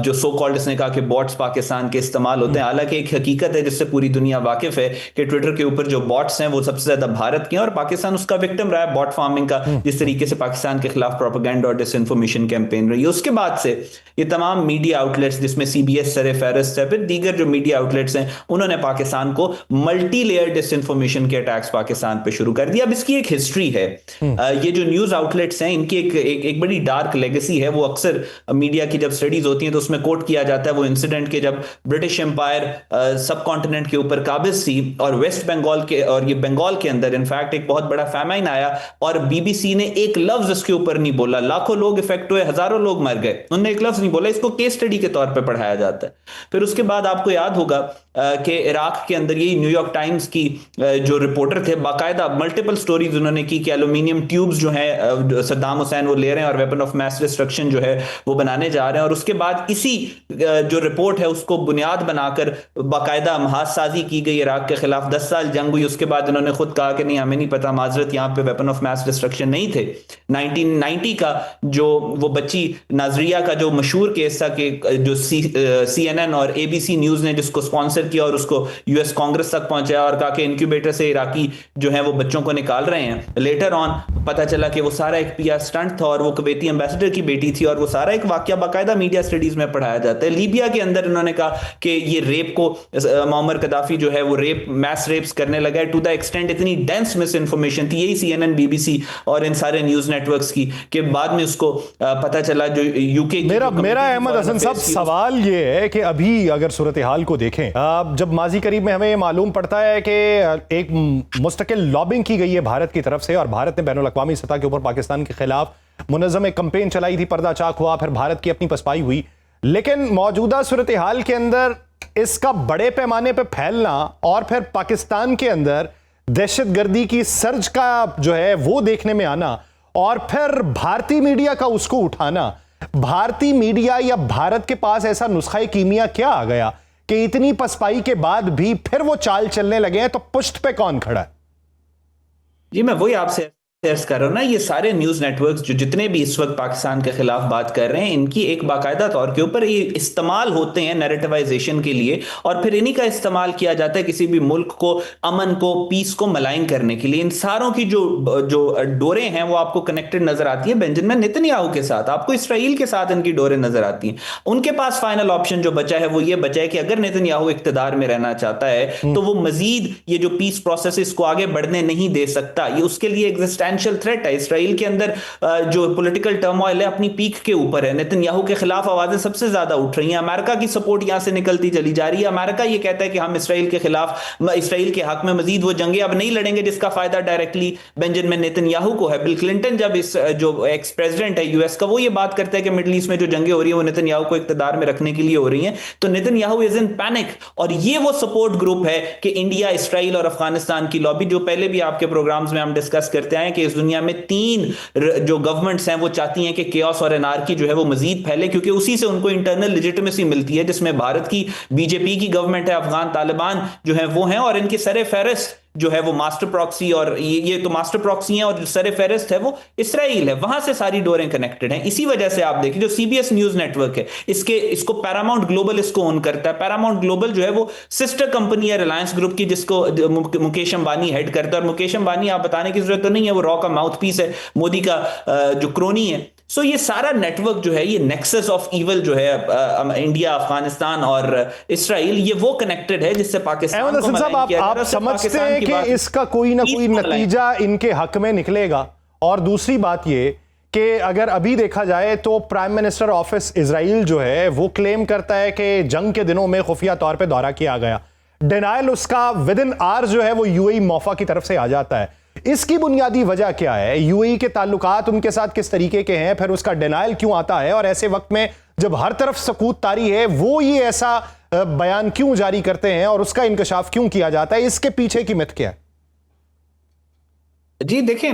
जो सो कॉल्ड, इसने कहा कि बॉट्स पाकिस्तान के इस्तेमाल होते हैं। हालांकि एक हकीकत है जिससे पूरी दुनिया वाकिफ है कि ट्विटर के ऊपर जो बॉट्स हैं वो सबसे ज्यादा भारत के हैं और पाकिस्तान उसका विक्टिम रहा है बॉट फार्मिंग का, जिस तरीके से पाकिस्तान के खिलाफ प्रोपेगेंडा और डिसइंफॉर्मेशन कैंपेन रही है। उसके बाद से ये तमाम मीडिया आउटलेट्स, जिसमें CBS फहरिस्त है, फिर दीगर जो मीडिया आउटलेट्स हैं, उन्होंने पाकिस्तान को मल्टी लेयर डिसइंफॉर्मेशन के अटैक्स पाकिस्तान पे शुरू कर दिया। अब इसकी एक हिस्ट्री है। ये जो न्यूज आउटलेट्स हैं, इनकी एक बड़ी डार्क लेगेसी है। वो अक्सर मीडिया की जब स्टडीज होती हैं तो उसमें कोट किया जाता है वो इंसिडेंट के जब ब्रिटिश एम्पायर सब कॉन्टिनेंट के ऊपर काबिज थी और वेस्ट बंगाल के और ये बंगाल के अंदर इनफैक्ट एक बहुत बड़ा फैमाइन आया और BBC ने एक लफ्ज इसके ऊपर नहीं बोला। लाखों लोग इफेक्ट हुए, हजारों लोग मर गए, उन्होंने एक लफ्ज नहीं बोला। इसको केस स्टडी के तौर पर पढ़ाया जाता है। फिर उसके बाद आपको याद होगा कि इराक के अंदर यही न्यूयॉर्क टाइम्स की जो रिपोर्टर थे, बाकायदा मल्टीपल स्टोरीज उन्होंने की कि एल्यूमिनियम ट्यूब्स जो हैं सद्दाम हुसैन वो ले रहे हैं और वेपन ऑफ मैस डिस्ट्रक्शन जो है वो बनाने जा रहे हैं। और उसके बाद इसी जो रिपोर्ट है उसको बुनियाद बनाकर बाकायदा महाजसाजी की गई, इराक के खिलाफ 10 साल जंग हुई। उसके बाद इन्होंने खुद कहा कि नहीं, हमें नहीं पता, माजरत, यहाँ पे वेपन ऑफ मैस डिस्ट्रक्शन नहीं थे। 1990 का जो वो बच्ची नाजरिया का जो मशहूर केस था कि जो CNN और ABC न्यूज ने जिसको स्पॉन्सर किया और उसको US कांग्रेस तक पहुंचाया और कहा कि इंक्यूबेटर से इराकी जो है वो बच्चों को निकाल रहे हैं। लेटर ऑन पता चला कि वो सारा एक PR स्टंट था और वो कुवैती एम्बेसडर की बेटी थी और वो सारा एक वाकया बाकायदा मीडिया स्टडीज में पढ़ाया जाता है। लीबिया के अंदर इन्होंने कहा कि ये रेप को मुअम्मर कदाफी जो है वो मैस रेप्स करने लगा है टू द एक्सटेंट, इतनी डेंस मिस इन्फॉर्मेशन थी यही CNN BBC और इन सारे न्यूज नेटवर्क्स की कि बाद में उसको पता चला जो UK मेरा अहमद हसन साहब सवाल ये है कि अभी अगर सूरत हाल को देखें, जब माजी करीब में हमें मालूम पड़ता है कि एक मुस्तकिल लॉबिंग की गई है भारत की तरफ से और भारत ने बैनुल अक़वामी सतह के ऊपर पाकिस्तान के खिलाफ मुनज़्ज़म एक कैंपेन चलाई थी, पर्दा चाक हुआ, फिर भारत की अपनी पसपाई हुई। लेकिन मौजूदा सूरत हाल के अंदर इसका बड़े पैमाने पर फैलना और फिर पाकिस्तान के अंदर दहशतगर्दी की सर्ज का जो है वो देखने में आना और फिर भारतीय मीडिया का उसको उठाना, भारतीय मीडिया या भारत के पास ऐसा नुस्खा कीमिया क्या आ गया कि इतनी पसपाई के बाद भी फिर वो चाल चलने लगे हैं? तो पुष्ट पे कौन खड़ा है? जी मैं वही आपसे कर रहा हूं ना, ये सारे न्यूज नेटवर्क्स जो जितने भी इस वक्त पाकिस्तान के खिलाफ बात कर रहे हैं, इनकी एक बाकायदा तौर के ऊपर ये इस्तेमाल होते हैं नैरेटिवाइजेशन के लिए और फिर इन्हीं का इस्तेमाल किया जाता है किसी भी मुल्क को, अमन को, पीस को मलाइन करने के लिए। इन सारों की जो डोरें हैं वो आपको कनेक्टेड नजर आती है बेंजामिन नेतन्याहू के साथ, आपको इसराइल के साथ इनकी डोरें नजर आती हैं। उनके पास फाइनल ऑप्शन जो बचा है वो ये बचा है कि अगर नेतन्याहू इख्तिदार में रहना चाहता है तो वो मजीद ये जो पीस प्रोसेस को आगे बढ़ने नहीं दे सकता। ये उसके लिए एग्जिस्टेंशियल थ्रेट है। इसराइल के अंदर जो पॉलिटिकल टर्मोइल है अपनी पीक के ऊपर है। नेतन्याहू के खिलाफ आवाजें सबसे ज्यादा उठ रही हैं। अमेरिका की सपोर्ट यहां से निकलती चली जा रही है। अमेरिका ये कहता है कि हम इसराइल के खिलाफ, इसराइल के हक में मजीद वो जंगें अब नहीं लड़ेंगे जिसका फायदा डायरेक्टली बेंजामिन नेतन्याहू को है। बिल क्लिंटन जब इस जो एक्स प्रेसिडेंट है US का, वो ये बात करता है कि मिडिल ईस्ट में जो जंगें हो रही है वो नेतन्याहू को इख्तिदार में रखने के लिए हो रही हैं। तो नेतन्याहू इज इन पैनिक और ये वो सपोर्ट ग्रुप है कि इंडिया, इसराइल और अफगानिस्तान की लॉबी, जो पहले भी आपके प्रोग्राम्स में हम डिस्कस करते आए कि इस दुनिया में 3 जो गवर्नमेंट्स हैं वो चाहती हैं कि केओस और एनार्की जो है वो मजीद फैले, क्योंकि उसी से उनको इंटरनल लेजिटिमेसी मिलती है, जिसमें भारत की BJP की गवर्नमेंट है, अफगान तालिबान जो है वो हैं और इनके सरे फहरिस्त जो है वो मास्टर प्रॉक्सी, और ये तो मास्टर प्रॉक्सी है, और जो सर फेरिस्त है वो इसराइल है। वहां से सारी डोरें कनेक्टेड हैं। इसी वजह से आप देखिए जो सीबीएस न्यूज नेटवर्क है, इसको पैरामाउंट ग्लोबल इसको ओन करता है। पैरामाउंट ग्लोबल जो है वो सिस्टर कंपनी है रिलायंस ग्रुप की, जिसको मुकेश अंबानी हेड करता है। और मुकेश अंबानी, आप बताने की जरूरत तो नहीं है, वो रॉ का माउथ पीस है, मोदी का जो क्रोनी है। सो ये सारा नेटवर्क जो है, ये नेक्सस ऑफ इवल जो है, इंडिया, अफगानिस्तान और इसराइल, ये वो कनेक्टेड है जिससे पाकिस्तान को साहब, आप समझते हैं कि इसका कोई ना कोई नतीजा इनके हक में निकलेगा? और दूसरी बात ये कि अगर अभी देखा जाए तो प्राइम मिनिस्टर ऑफिस इजराइल जो है वो क्लेम करता है कि जंग के दिनों में खुफिया तौर पे दौरा किया गया। डिनायल उसका विद इन आवर जो है वो यूएई मोफा की तरफ से आ जाता है। इसकी बुनियादी वजह क्या है? यूएई के ताल्लुकात उनके साथ किस तरीके के हैं? फिर उसका डिनायल क्यों आता है? और ऐसे वक्त में जब हर तरफ सकूत तारी है, वो ये ऐसा बयान क्यों जारी करते हैं और उसका इंकशाफ क्यों किया जाता है? इसके पीछे की मिथ क्या है? जी देखें,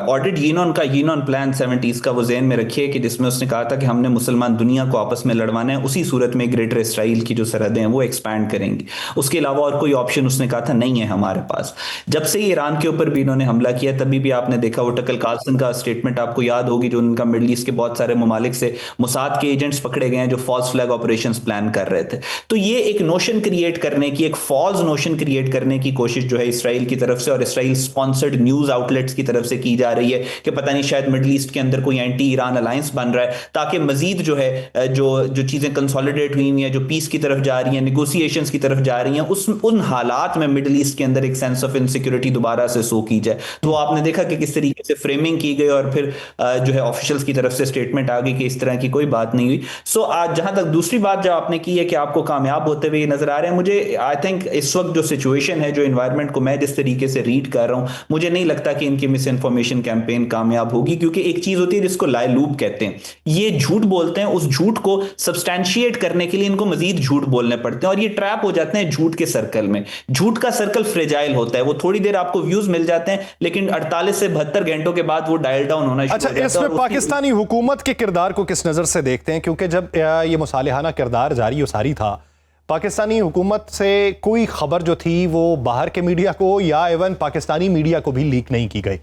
ऑडिट यीनॉन का यीनॉन प्लान 70s का वो ज़हन में रखिए कि जिसमें उसने कहा था कि हमने मुसलमान दुनिया को आपस में लड़वाना है, उसी सूरत में ग्रेटर इसराइल की जो सरहदें हैं वो एक्सपैंड करेंगे। उसके अलावा और कोई ऑप्शन उसने कहा था नहीं है हमारे पास। जब से ईरान के ऊपर भी इन्होंने हमला किया, तभी भी आपने देखा वो टकर कार्लसन का स्टेटमेंट आपको याद होगी, जो उनका मिडल ईस्ट के बहुत सारे ममालिक से मोसाद के एजेंट्स पकड़े गए हैं जो फॉल्स फ्लैग ऑपरेशन प्लान कर रहे थे। तो ये एक नोशन क्रिएट करने की, एक फॉल्स नोशन क्रिएट करने की कोशिश जो है इसराइल की तरफ से और इसराइल स्पॉन्सर्ड न्यूज आउटलेट्स की तरफ से की जा रही है कि पता नहीं शायद मिडिल ईस्ट के अंदर कोई एंटी ईरान अलायंस बन रहा है, ताकि मजीद जो है जो चीजें कंसोलिडेट हुई हैं, जो पीस की तरफ जा रही हैं, निगोसिएशंस की तरफ जा रही हैं, उन हालात में मिडिल ईस्ट के अंदर एक सेंस ऑफ इनसिक्योरिटी दोबारा से सो की जाए। तो आपने देखा कि किस तरीके से फ्रेमिंग की गई और फिर जो है ऑफिशियल्स की तरफ से स्टेटमेंट आ गई कि इस तरह की कोई बात नहीं हुई। सो आज जहां तक दूसरी बात जो आपने की है कि आपको कामयाब होते हुए नजर आ रहे हैं, मुझे आई थिंक इस वक्त जो सिचुएशन है, जो इन्वायरमेंट को मैं जिस तरीके से रीड कर रहा हूं, मुझे नहीं लगता कि इनकी मिस इन्फॉर्मेशन कैंपेन कामयाब होगी। क्योंकि एक चीज होती है जिसको लाई लूप कहते हैं, ये झूठ बोलते हैं, उस झूठ को सब्सटैंशिएट करने के लिए इनको मजीद झूठ बोलने पड़ते हैं और ये ट्रैप हो जाते हैं झूठ के सर्कल में। झूठ का सर्कल फ्रेजाइल होता है, वो थोड़ी देर आपको व्यूज मिल जाते हैं, लेकिन 48 से 72 घंटों के बाद वो डायल डाउन होना शुरू हो जाता है। अच्छा, इसमें पाकिस्तानी हुकूमत के किरदार को किस नजर से देखते हैं? क्योंकि जब ये मुसालिहाना किरदार जारी और सारी था, पाकिस्तानी हुकूमत से कोई खबर जो थी वो बाहर के मीडिया को या इवन पाकिस्तानी मीडिया को भी लीक नहीं की गई।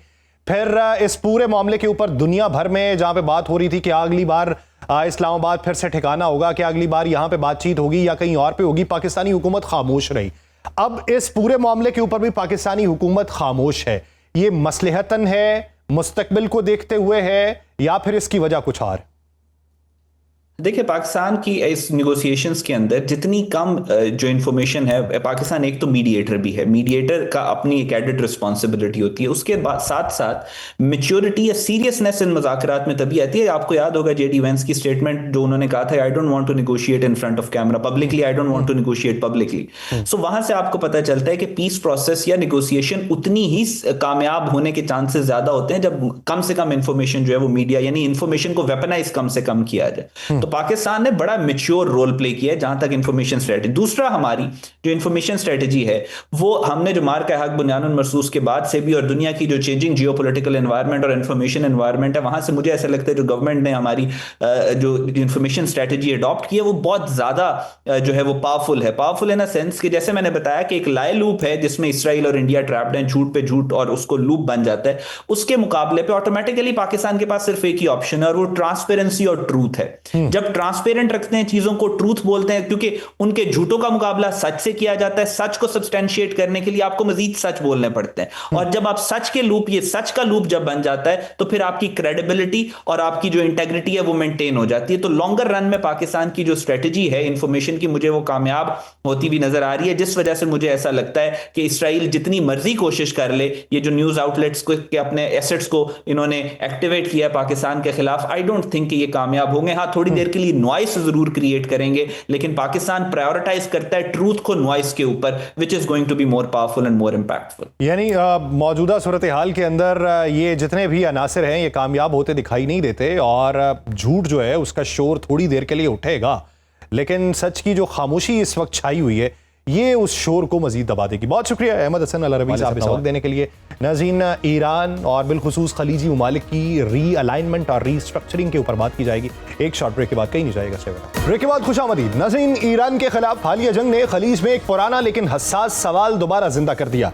फिर इस पूरे मामले के ऊपर दुनिया भर में जहां पे बात हो रही थी कि अगली बार इस्लामाबाद फिर से ठिकाना होगा, कि अगली बार यहां पे बातचीत होगी या कहीं और पे होगी, पाकिस्तानी हुकूमत खामोश रही। अब इस पूरे मामले के ऊपर भी पाकिस्तानी हुकूमत खामोश है। ये मसलहतन है, मुस्तकबिल को देखते हुए है, या फिर इसकी वजह कुछ और? देखिए, पाकिस्तान की इस निगोसिएशंस के अंदर जितनी कम जो इन्फॉर्मेशन है, पाकिस्तान एक तो मीडिएटर भी है, मीडिएटर का अपनी एक एडेड रिस्पॉन्सिबिलिटी होती है। उसके बाद साथ साथ मैच्योरिटी या सीरियसनेस इन मुज़ाकरात में तभी आती है। आपको याद होगा जेडी वेंस की स्टेटमेंट जो उन्होंने कहा था, I don't want to negotiate in front of camera publicly, I don't want to negotiate publicly. So वहां से आपको पता चलता है कि पीस प्रोसेस या निगोसिएशन उतनी ही कामयाब होने के चांसेस ज्यादा होते हैं जब कम से कम इंफॉर्मेशन जो है वो मीडिया, यानी इंफॉर्मेशन को वेपनाइज कम से कम किया जाए। तो पाकिस्तान ने बड़ा मैच्योर रोल प्ले किया है जहां तक इंफॉर्मेशन स्ट्रेटजी। दूसरा, हमारी जो इंफॉर्मेशन स्ट्रेटजी है वो हमने जो मार्का हक बुनियानुल मरसूस के बाद से भी, और दुनिया की जो चेंजिंग जियोपॉलिटिकल एनवायरनमेंट और इंफॉर्मेशन एनवायरनमेंट है, वहां से मुझे ऐसा लगता है जो गवर्नमेंट ने हमारी जो इंफॉर्मेशन स्ट्रेटजी अडॉप्ट की है वो बहुत ज्यादा जो है वो पावरफुल है। पावरफुल इन अ सेंस कि जैसे मैंने बताया कि एक लाई लूप है जिसमें इसराइल और इंडिया ट्रैप्ड हैं, झूठ पे झूठ, और उसको लूप बन जाता है। उसके मुकाबले पे ऑटोमेटिकली पाकिस्तान के पास सिर्फ एक ही ऑप्शन है और वो ट्रांसपेरेंसी और ट्रूथ है। जब ट्रांसपेरेंट रखते हैं चीजों को, ट्रूथ बोलते हैं, क्योंकि उनके झूठों का मुकाबला सच से किया जाता है, सच को सब्सटेंशिएट करने के लिए आपको मजीद सच बोलने पड़ते हैं। और जब आप सच के लूप, ये सच का लूप जब बन जाता है तो फिर आपकी क्रेडिबिलिटी और आपकी जो इंटेग्रिटी है वो मेंटेन हो जाती है। तो लॉन्गर रन में पाकिस्तान की जो स्ट्रेटजी है इंफॉर्मेशन की, मुझे वो कामयाब होती भी नजर आ रही है, जिस वजह से मुझे ऐसा लगता है कि इसराइल जितनी मर्जी कोशिश कर ले, ये जो न्यूज आउटलेट्स को के अपने एसेट्स को इन्होंने एक्टिवेट किया है पाकिस्तान के खिलाफ, आई डोंट थिंक कि ये कामयाब होंगे। हाँ, थोड़ी देर के लिए नॉइस जरूर क्रिएट करेंगे, लेकिन पाकिस्तान प्रायोरिटाइज करता है ट्रूथ को नॉइस के ऊपर, which is going to be more powerful and more impactful. यानी मौजूदा सूरत हाल के अंदर ये जितने भी अनासिर हैं ये कामयाब होते दिखाई नहीं देते, और झूठ जो है उसका शोर थोड़ी देर के लिए उठेगा, लेकिन सच की जो खामोशी इस वक्त छाई हुई है ये उस शोर को मजीद दबा देगी। बहुत शुक्रिया अहमद हसन अल अरबी साहब इस वक्त देने के लिए। नाज़रीन, ईरान और बिलखुसूस खलीजी ममालिक की रीअलाइनमेंट और रीस्ट्रक्चरिंग के ऊपर बात की जाएगी। एक शॉर्ट ब्रेक के बाद कहीं नहीं जाएगा। ब्रेक के बाद खुशामदीद। नाज़रीन, ईरान के खिलाफ हालिया जंग ने खलीज में एक पुराना लेकिन हसास सवाल दोबारा जिंदा कर दिया।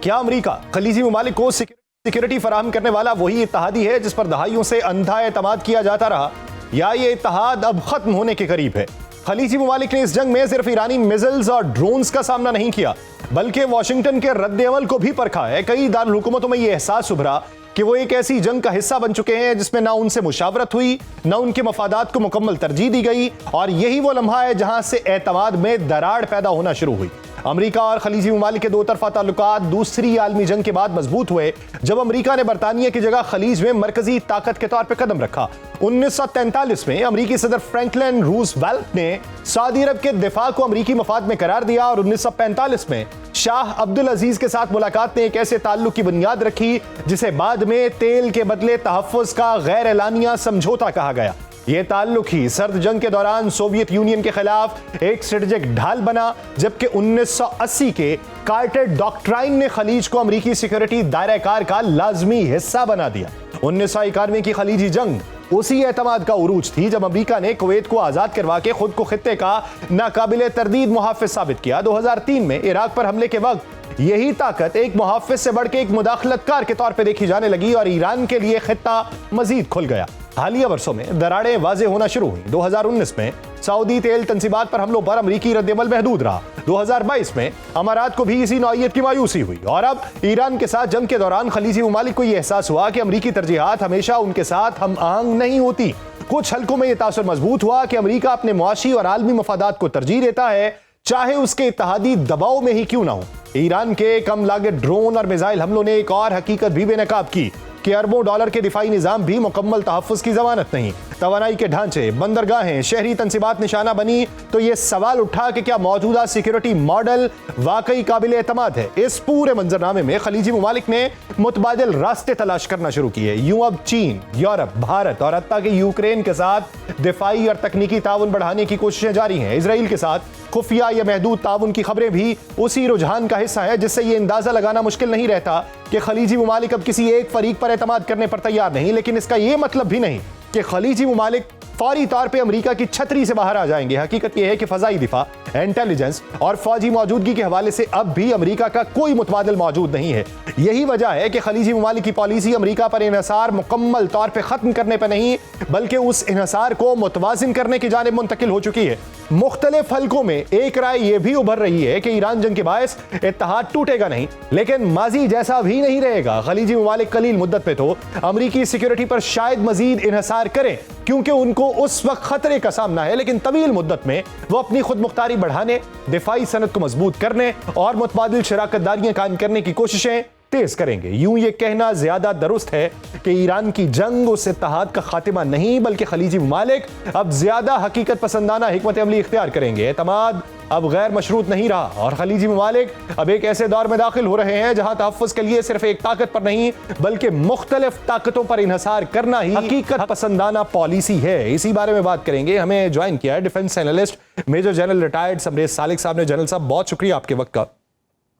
क्या अमरीका खलीजी ममालिक को सिक्योरिटी फराहम करने वाला वही इत्तेहादी है जिस पर दहाइयों से अंधा एतमाद किया जाता रहा, या ये इत्तेहाद अब खत्म होने के करीब है? खलीजी ममालिक ने इस जंग में सिर्फ ईरानी मिसाइल्स और ड्रोन्स का सामना नहीं किया, बल्कि वाशिंगटन के रद्द-ए-अमल को भी परखा है। कई दारुल हुकूमतों में यह एहसास उभरा कि वो एक ऐसी जंग का हिस्सा बन चुके हैं जिसमें ना उनसे मुशावरत हुई, ना उनके मफादात को मुकम्मल तरजीह दी गई, और यही वो लम्हा है जहां से एतमाद में दरार पैदा होना शुरू हुई। अमरीका और खलीजी ममालिक के दो तरफा ताल्लुकात दूसरी आलमी जंग के बाद मजबूत हुए, जब अमरीका ने बरतानिया की जगह खलीज में मरकजी ताकत के तौर पर कदम रखा। 1943 में अमरीकी सदर फ्रैंकलिन रूजवेल्ट ने सऊदी अरब के दिफा को अमरीकी मफाद में करार दिया, और 1945 में शाह अब्दुल अजीज के साथ मुलाकात ने एक ऐसे ताल्लुक की बुनियाद रखी जिसे बाद में तेल के बदले तहफ़्फ़ुज़ का गैर एलानिया समझौता कहा गया। यह ताल्लुक ही सर्द जंग के दौरान सोवियत यूनियन के खिलाफ एक स्ट्रेटेजिक ढाल बना, जबकि 1980 के कार्टर डॉक्ट्राइन ने खलीज को अमरीकी सिक्योरिटी दायरा-ए-कार का लाजमी हिस्सा बना दिया। 1991 की खलीजी जंग उसी एतमाद का उरूज थी जब अमरीका ने कुवैत को आजाद करवा के खुद को खित्ते का नाकाबिले तरदीद मुहाफिज साबित किया। 2003 में इराक पर हमले के वक्त यही ताकत एक मुहाफिज से बढ़ के एक मुदाखलतकार के तौर पर देखी जाने लगी, और ईरान के लिए खित्ता मजीद खुल गया। हालिया वर्षों में दरारें वाज़ेह होना शुरू हुई। 2019 में सऊदी तेल तंसीबात पर हमलों पर अमरीकी रद्द-ए-अमल महदूद रहा। 2022 में अमारात को भी इसी नौइयत की मायूसी हुई, और अब ईरान के साथ जंग के दौरान खलीजी ममालिक को यह एहसास हुआ कि अमरीकी तरजीहात हमेशा उनके साथ हम आहंग नहीं होती। कुछ हलकों में यह तासुर मजबूत हुआ कि अमरीका अपने मुआशी और आलमी मफादात को तरजीह देता है, चाहे उसके इत्तेहादी दबाव में ही क्यों ना हो। ईरान के कम लागत ड्रोन और मिसाइल हमलों ने एक और हकीकत भी बेनकाब की कि अरबों डॉलर के दिफाई निजाम भी मुकम्मल तहफ़्फ़ुज़ की जमानत नहीं। तवानाई के ढांचे, बंदरगाहें, शहरी तंसीबात निशाना बनी, तो यह सवाल उठा कि क्या मौजूदा सिक्योरिटी मॉडल वाकई काबिल एतमाद है। इस पूरे मंजरनामे में खलीजी ममालिक ने मुतबादिल रास्ते तलाश करना शुरू किए। यूं अब चीन, यूरोप, भारत और हत्ता के यूक्रेन के साथ दिफाई और तकनीकी ताउन बढ़ाने की कोशिशें जारी हैं। इसराइल के साथ खुफिया या महदूद ताउन की खबरें भी उसी रुझान का हिस्सा है, जिससे यह अंदाजा लगाना मुश्किल नहीं रहता कि खलीजी ममालिक अब किसी एक फरीक पर एतमाद करने पर तैयार नहीं। लेकिन इसका यह मतलब भी नहीं कि खलीजी ममालिक फौरी तौर पे अमरीका की छतरी से बाहर आ जाएंगे। हकीकत यह है कि फजाई दिफा, इंटेलिजेंस और फौजी मौजूदगी के हवाले से अब भी अमरीका का कोई मुतबादिल मौजूद नहीं है। यही वजह है कि खलीजी ममालिक की पॉलिसी अमरीका पर इन्हिसार मुकम्मल तौर पर खत्म करने पर नहीं, बल्कि उस इन्हिसार को मुतवाजिन करने की जानिब मुंतकिल हो चुकी है। मुख्तलिफ हलकों में एक राय यह भी उभर रही है कि ईरान जंग के बायस इत्तेहाद टूटेगा नहीं, लेकिन माजी जैसा भी नहीं रहेगा। खलीजी ममालिक कलील मुद्दत पे तो अमरीकी सिक्योरिटी पर शायद मजीद इन्हिसार करें, क्योंकि उनको उस वक्त खतरे का सामना है, लेकिन तवील मुद्दत में वो अपनी खुद मुख्तारी बढ़ाने, दिफाई सनत को मजबूत करने और मुतबादिल शराकतदारियां कायम करने की कोशिशें तेज करेंगे। यूं ये कहना ज्यादा दुरुस्त है कि ईरान की जंग उस इत्तेहाद का खातिमा नहीं, बल्कि खलीजी ममालिक अब ज्यादा हकीकत पसंदाना हिकमत अमली इख्तियार करेंगे। एतमाद अब गैर मशरूत नहीं रहा, और खलीजी ममालिक अब एक ऐसे दौर में दाखिल हो रहे हैं जहां तहफ़्फ़ुज़ के लिए सिर्फ एक ताकत पर नहीं, बल्कि मुख्तलिफ ताकतों पर इन्हिसार करना ही हकीकत पसंदाना पॉलिसी है। इसी बारे में बात करेंगे। हमें ज्वाइन किया है defence analyst major general retired Samaresh Salik साहब ने। जनरल साहब, बहुत शुक्रिया आपके वक्त का।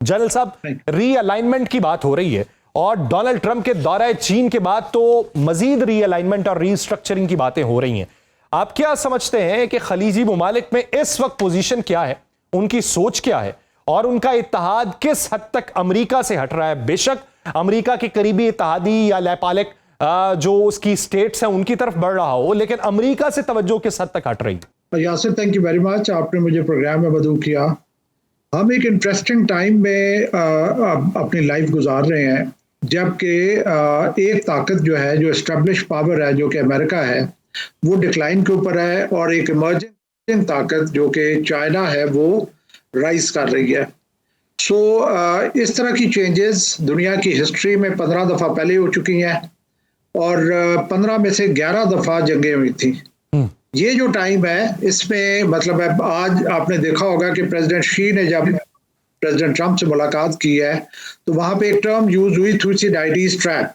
जनरल साहब, रीअलाइनमेंट की बात हो रही है, और डोनाल्ड ट्रंप के दौरे चीन के बाद तो मजीद रीअलाइनमेंट और रीस्ट्रक्चरिंग की बातें हो रही हैं। आप क्या समझते हैं कि खलीजी ममालिक में इस वक्त पोजीशन क्या है, उनकी सोच क्या है, और उनका इत्तेहाद किस हद तक अमेरिका से हट रहा है? बेशक अमेरिका के करीबी इत्तेहादी या लैपालिक जो उसकी स्टेट्स हैं उनकी तरफ बढ़ रहा हो, लेकिन अमेरिका से तवज्जो किस हद तक हट रही है? Yasir, thank you very much, आपने मुझे प्रोग्राम में मदऊ किया। हम एक इंटरेस्टिंग टाइम में अपनी लाइफ गुजार रहे हैं, जबकि एक ताकत जो है, जो एस्टेब्लिश पावर है, जो कि अमेरिका है, वो डिक्लाइन के ऊपर है, और एक इमर्जिंग ताकत जो कि चाइना है वो राइज कर रही है। सो इस तरह की चेंजेस दुनिया की हिस्ट्री में 15 दफ़ा पहले हो चुकी हैं, और 15 में से 11 दफ़ा जंगें हुई थी। ये जो टाइम है, इसमें मतलब है, आज आपने देखा होगा कि प्रेसिडेंट शी ने जब प्रेसिडेंट ट्रंप से मुलाकात की है, तो वहां पे एक टर्म यूज हुई, थुसिडाइटीज ट्रैप,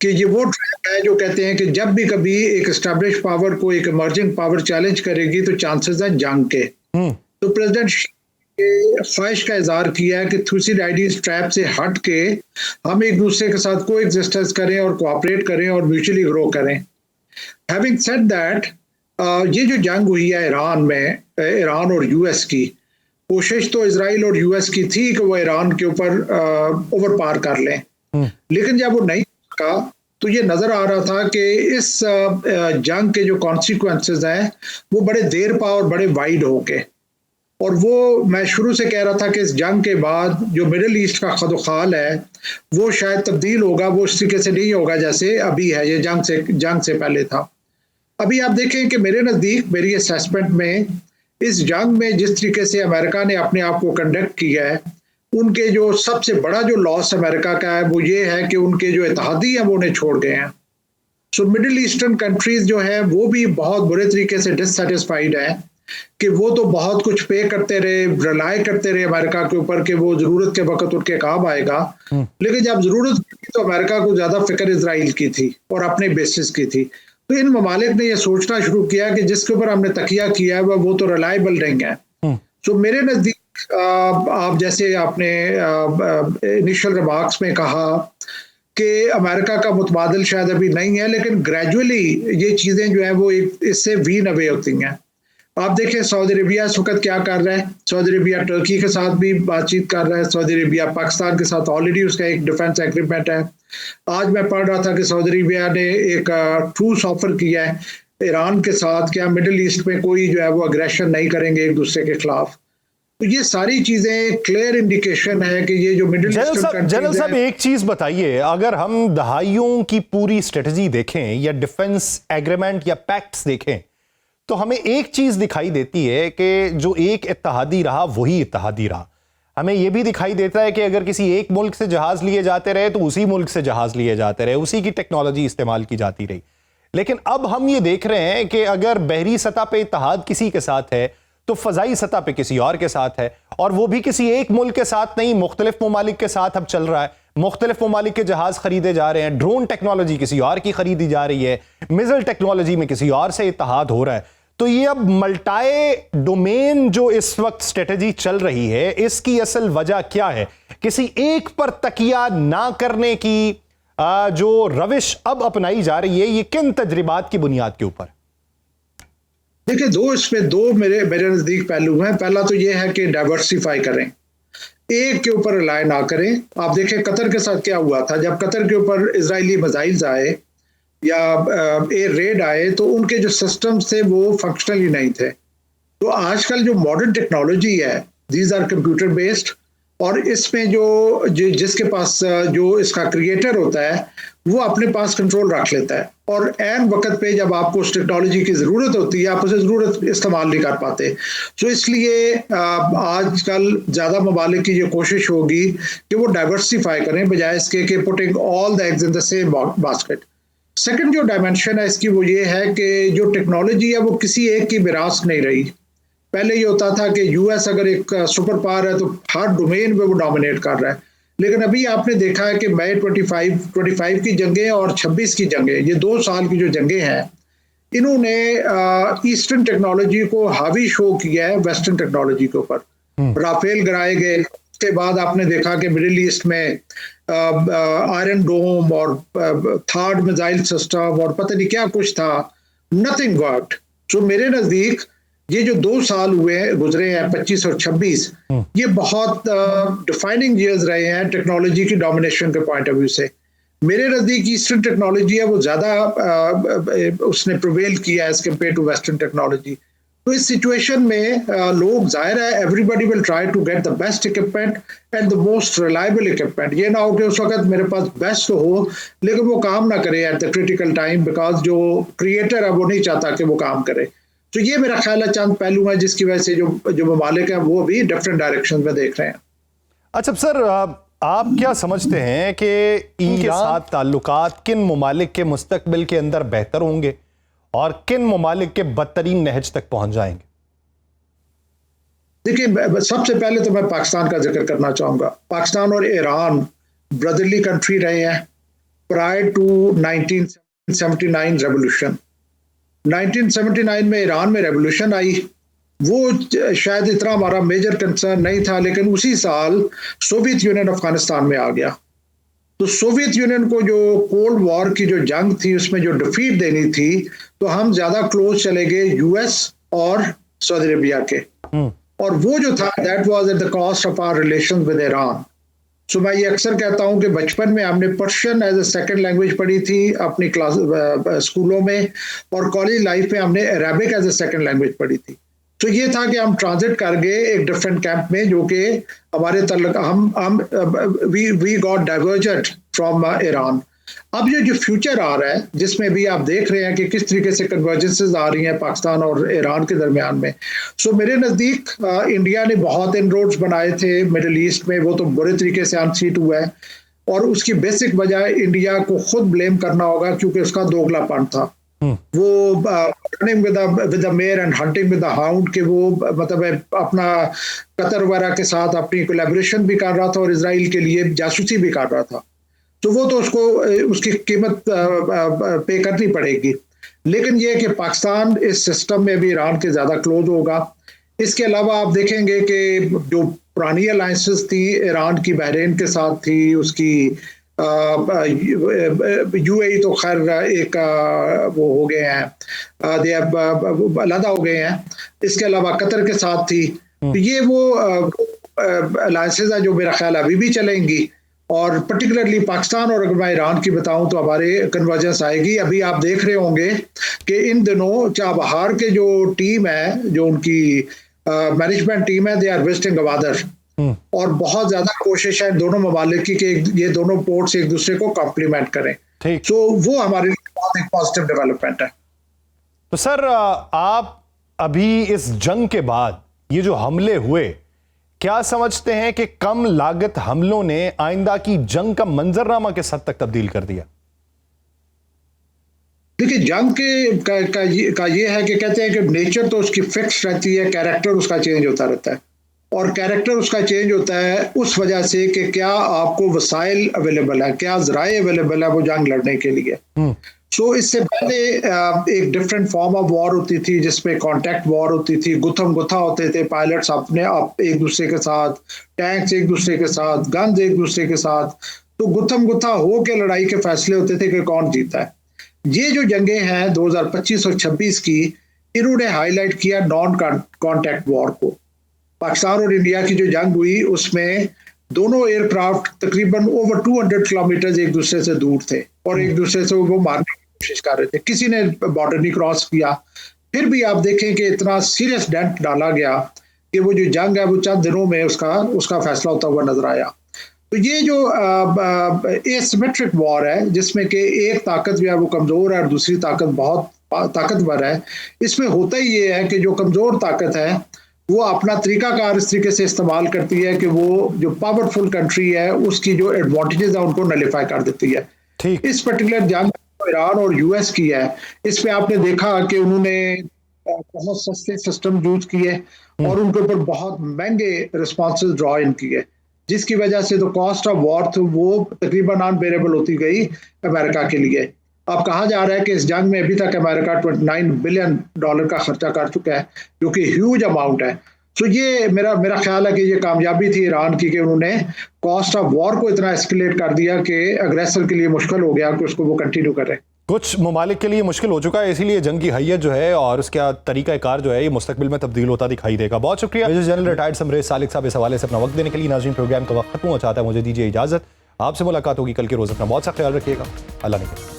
कि ये वो ट्रैप है जो कहते हैं कि जब भी कभी एक एस्टैब्लिश पावर को एक इमर्जिंग पावर चैलेंज करेगी तो चांसेस हैं जंग के। तो प्रेसिडेंट शी ख्वाहिश का इजहार किया है कि थुसिडाइडिस ट्रैप से हट के हम एक दूसरे के साथ को एग्जिस्टेंस करें और कोऑपरेट करें और म्यूचुअली ग्रो करें। हैविंग सेड दैट, ये जो जंग हुई है ईरान में, ईरान और यूएस की कोशिश तो इजराइल और यूएस की थी कि वो ईरान के ऊपर ओवर पार कर लें, लेकिन जब वो नहीं सका तो ये नजर आ रहा था कि इस जंग के जो कॉन्सिक्वेंसेस हैं वो बड़े देर पा और बड़े वाइड हो गए। और वो मैं शुरू से कह रहा था कि इस जंग के बाद जो मिडिल ईस्ट का खदोखाल है वो शायद तब्दील होगा, वो इस तरीके से नहीं होगा जैसे अभी है, ये जंग से पहले था। अभी आप देखें कि मेरे नज़दीक, मेरी असेसमेंट में, इस जंग में जिस तरीके से अमेरिका ने अपने आप को कंडक्ट किया है, उनके जो सबसे बड़ा जो लॉस अमेरिका का है वो ये है कि उनके जो इत्तेहादी हैं वो उन्हें छोड़ गए हैं। सो मिडिल ईस्टर्न कंट्रीज जो है वो भी बहुत बुरे तरीके से डिससेटिस्फाइड है कि वो तो बहुत कुछ पे करते रहे, रिलाय करते रहे अमेरिका के ऊपर कि वो जरूरत के वक्त उनके काम आएगा, लेकिन जब जरूरत की तो अमेरिका को ज्यादा फिक्र इजराइल की थी और अपने बेसिस की थी। तो इन ममालिक ने यह सोचना शुरू किया कि जिसके ऊपर हमने तकिया किया है वो तो रिलायबल नहीं है। सो मेरे नजदीक आप जैसे आपने इनिशियल रिमार्क्स में कहा कि अमेरिका का मुतबादिल शायद अभी नहीं है, लेकिन ग्रेजुअली ये चीज़ें जो है वो इससे वीन अवे होती हैं। आप देखें सऊदी अरेबिया इस वक्त क्या कर रहा है, सऊदी अरेबिया टर्की के साथ भी बातचीत कर रहा है, सऊदी अरेबिया पाकिस्तान के साथ ऑलरेडी उसका एक डिफेंस एग्रीमेंट है। आज मैं पढ़ रहा था कि सऊदी अरेबिया ने एक ट्रूस ऑफर किया है ईरान के साथ कि हम मिडिल ईस्ट में कोई जो है वो अग्रेशन नहीं करेंगे एक दूसरे के खिलाफ। तो ये सारी चीजें क्लियर इंडिकेशन है कि ये जो मिडिल ईस्टर्न जनरल साहब एक चीज बताइए, अगर हम दहाइयों की पूरी स्ट्रेटजी देखें या डिफेंस एग्रीमेंट या पैक्ट्स देखें तो हमें एक चीज दिखाई देती है कि जो एक इत्तेहादी रहा वही इत्तेहादी रहा। हमें यह भी दिखाई देता है कि अगर किसी एक मुल्क से जहाज लिए जाते रहे तो उसी मुल्क से जहाज लिए जाते रहे, उसी की टेक्नोलॉजी इस्तेमाल की जाती रही। लेकिन अब हम ये देख रहे हैं कि अगर बहरी सतह पे इत्तेहाद किसी के साथ है तो फजाई सतह पे किसी और के साथ है, और वो भी किसी एक मुल्क के साथ नहीं, मुख्तलिफ ममालिक के साथ अब चल रहा है। मुख्तलिफ ममालिक के जहाज खरीदे जा रहे हैं, ड्रोन टेक्नोलॉजी किसी और की खरीदी जा रही है, मिसाइल टेक्नोलॉजी में किसी और से इत्तेहाद हो रहा है। तो ये अब मल्टाई डोमेन जो इस वक्त स्ट्रेटजी चल रही है, इसकी असल वजह क्या है? किसी एक पर तकिया ना करने की जो रविश अब अपनाई जा रही है, ये किन तजर्बात की बुनियाद के ऊपर? देखिए, इसमें दो मेरे नजदीक पहलू हैं। पहला तो ये है कि डाइवर्सिफाई करें, एक के ऊपर रिलाय ना करें। आप देखें कतर के साथ क्या हुआ था, जब कतर के ऊपर इजरायली मिसाइल्स आए या एयर रेड आए तो उनके जो सिस्टम्स थे वो फंक्शनल ही नहीं थे। तो आजकल जो मॉडर्न टेक्नोलॉजी है, दीज आर कंप्यूटर बेस्ड, और इसमें जिसके पास जो इसका क्रिएटर होता है वो अपने पास कंट्रोल रख लेता है, और ऐन वक्त पे जब आपको उस टेक्नोलॉजी की ज़रूरत होती है आप उसे ज़रूरत इस्तेमाल नहीं कर पाते। तो इसलिए आजकल ज़्यादा ममालिक की ये कोशिश होगी कि वो डाइवर्सिफाई करें बजाय इसके कि putting all the eggs in the same basket. Second जो डायमेंशन है इसकी वो ये है कि जो टेक्नोलॉजी है वो किसी एक की विरासत नहीं रही। पहले ये होता था कि यूएस अगर एक सुपर पावर है तो हर डोमेन में वो डोमिनेट कर रहा है, लेकिन अभी आपने देखा है कि मई 25 की जंगें और 26 की जंगें, ये 2 साल की जो जंगें हैं, इन्होंने ईस्टर्न टेक्नोलॉजी को हावी शो किया है वेस्टर्न टेक्नोलॉजी के ऊपर। राफेल गिराए गए, उसके बाद आपने देखा कि मिडिल ईस्ट में आयरन डोम और थर्ड मिसाइल सिस्टम और पता नहीं क्या कुछ था, नथिंग वर्कड। सो मेरे नजदीक ये जो 2 साल गुजरे हैं 25 और 26, ये बहुत डिफाइनिंग ईयर्स रहे हैं टेक्नोलॉजी की डोमिनेशन के पॉइंट ऑफ व्यू से। मेरे नजदीक ईस्टर्न टेक्नोलॉजी है वो ज्यादा उसने प्रिवेल किया as compare to western technology. तो इस सिचुएशन में लोग, जाहिर है everybody will try to get the best equipment and the most reliable equipment. ये ना हो कि उस वक्त मेरे पास बेस्ट तो हो लेकिन वो काम ना करे at the critical time, because जो क्रिएटर है वो नहीं चाहता कि वो काम करे। तो ये मेरा ख्याल है चंद पहलू है जिसकी वजह से जो ममालिक हैं वो भी डिफरेंट डायरेक्शन में देख रहे हैं। अच्छा सर, आप क्या समझते हैं कि ईरान के साथ ताल्लुकात किन ममालिक के मुस्तकबिल के अंदर बेहतर होंगे और किन ममालिक के बदतरीन नहज तक पहुंच जाएंगे? देखिए, सबसे पहले तो मैं पाकिस्तान का जिक्र करना चाहूंगा। पाकिस्तान और ईरान ब्रदरली कंट्री रहे हैं प्रायर टू 1979 रेवोल्यूशन। 1979 में ईरान में रेवोल्यूशन आई वो शायद इतना हमारा मेजर कंसर्न नहीं था, लेकिन उसी साल सोवियत यूनियन अफगानिस्तान में आ गया। तो सोवियत यूनियन को जो कोल्ड वॉर की जो जंग थी उसमें जो डिफीट देनी थी, तो हम ज्यादा क्लोज चले गए यूएस और सऊदी अरेबिया के। और वो जो था that was at the cost of our relations with Iran. So मैं ये अक्सर कहता हूं कि बचपन में हमने Persian as a second language पढ़ी थी अपनी क्लास स्कूलों में, और कॉलेज लाइफ में हमने Arabic as a second language पढ़ी थी। तो ये था कि हम ट्रांजिट कर गए एक डिफरेंट कैंप में, जो कि हमारे तल्लक हम we got divergent from Iran. अब ये जो फ्यूचर आ रहा है जिसमें भी आप देख रहे हैं कि किस तरीके से कन्वर्जेंसेस आ रही हैं पाकिस्तान और ईरान के दरमियान में। सो मेरे नज़दीक इंडिया ने बहुत इनरोड्स बनाए थे मिडिल ईस्ट में, वो तो बुरे तरीके से अनसीट हुआ है, और उसकी बेसिक वजह इंडिया को खुद ब्लेम करना होगा, क्योंकि उसका दोगलापन था। वो running with the mayor and hunting with the hound के वो मतलब अपना कतर वगैरह के साथ अपनी कोलैबोरेशन भी कर रहा था और इजराइल के लिए जासूसी भी कर रहा था। तो वो तो उसको उसकी कीमत पे करनी पड़ेगी। लेकिन ये कि पाकिस्तान इस सिस्टम में भी ईरान के ज़्यादा क्लोज होगा। इसके अलावा आप देखेंगे कि जो पुरानी अलायंसेस थी ईरान की बहरीन के साथ थी, उसकी यूएई तो खैर एक वो हो गए हैं, अलग हो गए हैं। इसके अलावा कतर के साथ थी। तो ये वो अलायंसेस हैं जो मेरा ख्याल अभी भी चलेंगी, और पर्टिकुलरली पाकिस्तान और अगर मैं ईरान की बताऊं तो हमारे कन्वर्जेंस आएगी। अभी आप देख रहे होंगे कि इन दिनों चाबहार के जो टीम है, जो उनकी मैनेजमेंट टीम है, दे आर विजिटिंग गवादर, और बहुत ज्यादा कोशिश है दोनों ममालिक की कि ये दोनों पोर्ट्स एक दूसरे को कॉम्प्लीमेंट करें। तो वो हमारे लिए बहुत एक पॉजिटिव डेवलपमेंट है। तो सर आप अभी इस जंग के बाद ये जो हमले हुए, क्या समझते हैं कि कम लागत हमलों ने आइंदा की जंग का मंजरनामा किस हद तक तब्दील कर दिया? देखिए, जंग का ये है कि कहते हैं कि नेचर तो उसकी फिक्स रहती है, कैरेक्टर उसका चेंज होता रहता है, और कैरेक्टर उसका चेंज होता है उस वजह से कि क्या आपको वसाइल अवेलेबल है, क्या ज़राए अवेलेबल है वो जंग लड़ने के लिए। सो इससे पहले एक डिफरेंट फॉर्म ऑफ वॉर होती थी जिसमें कॉन्टैक्ट वॉर होती थी, गुत्थम गुत्था होते थे, पायलट्स अपने आप एक दूसरे के साथ, टैंक्स एक दूसरे के साथ, गन्स एक दूसरे के साथ, तो गुत्थम गुत्था हो के लड़ाई के फैसले होते थे कि कौन जीता है। ये जो जंगें हैं 2025 और 26 की, इन्होंने हाईलाइट किया नॉन कॉन्टैक्ट वॉर को। पाकिस्तान और इंडिया की जो जंग हुई उसमें दोनों एयरक्राफ्ट तकरीबन ओवर 200 किलोमीटर एक दूसरे से दूर थे और एक दूसरे से वो मारने की कोशिश कर रहे थे, किसी ने बॉर्डर नहीं क्रॉस किया। फिर भी आप देखें कि इतना सीरियस डेंट डाला गया कि वो जो जंग है वो चंद दिनों में उसका फैसला होता हुआ नजर आया। तो ये जो एसिमेट्रिक वॉर है जिसमें कि एक ताकत जो है वो कमजोर है और दूसरी ताकत बहुत ताकतवर है, इसमें होता ही ये है कि जो कमजोर ताकत है वो अपना तरीकाकार इस तरीके से इस्तेमाल करती है कि वो जो पावरफुल कंट्री है उसकी जो एडवांटेजेस है उनको नलिफाई कर देती है। ठीक। इस पर्टिकुलर जंग ईरान और यूएस की है, इसमें आपने देखा कि उन्होंने बहुत सस्ते सिस्टम यूज किए और उनके ऊपर बहुत महंगे रिस्पॉन्सेज ड्रॉ इन किए, जिसकी वजह से तो कॉस्ट ऑफ वॉर तो वो तकरीबन अनबेरेबल होती गई अमेरिका के लिए। अब कहा जा रहा है कि इस जंग में अभी तक अमेरिका $29 बिलियन का खर्चा कर चुका है, जो कि ह्यूज अमाउंट है। तो ये मेरा ख्याल है कि ये कामयाबी थी ईरान की कि उन्होंने कॉस्ट ऑफ वॉर को इतना एस्केलेट कर दिया कि अग्रेसर के लिए मुश्किल हो गया कि उसको वो कंटिन्यू करे। कुछ ममालिक के लिए मुश्किल हो चुका है, इसीलिए जंग की हैयत जो है और उसका तरीकाकार जो है ये मुस्तकबिल में तब्दील होता दिखाई देगा। बहुत शुक्रिया मेजर जनरल रिटायर्ड समरेज सालिक साहब इस हवाले से अपना वक्त देने के लिए। नाज़रीन, प्रोग्राम का वक्त खत्म हो चाहता है, मुझे दीजिए इजाजत। आपसे मुलाकात होगी कल के रोज। अपना बहुत सा ख्याल रखिएगा। अल्लाह ने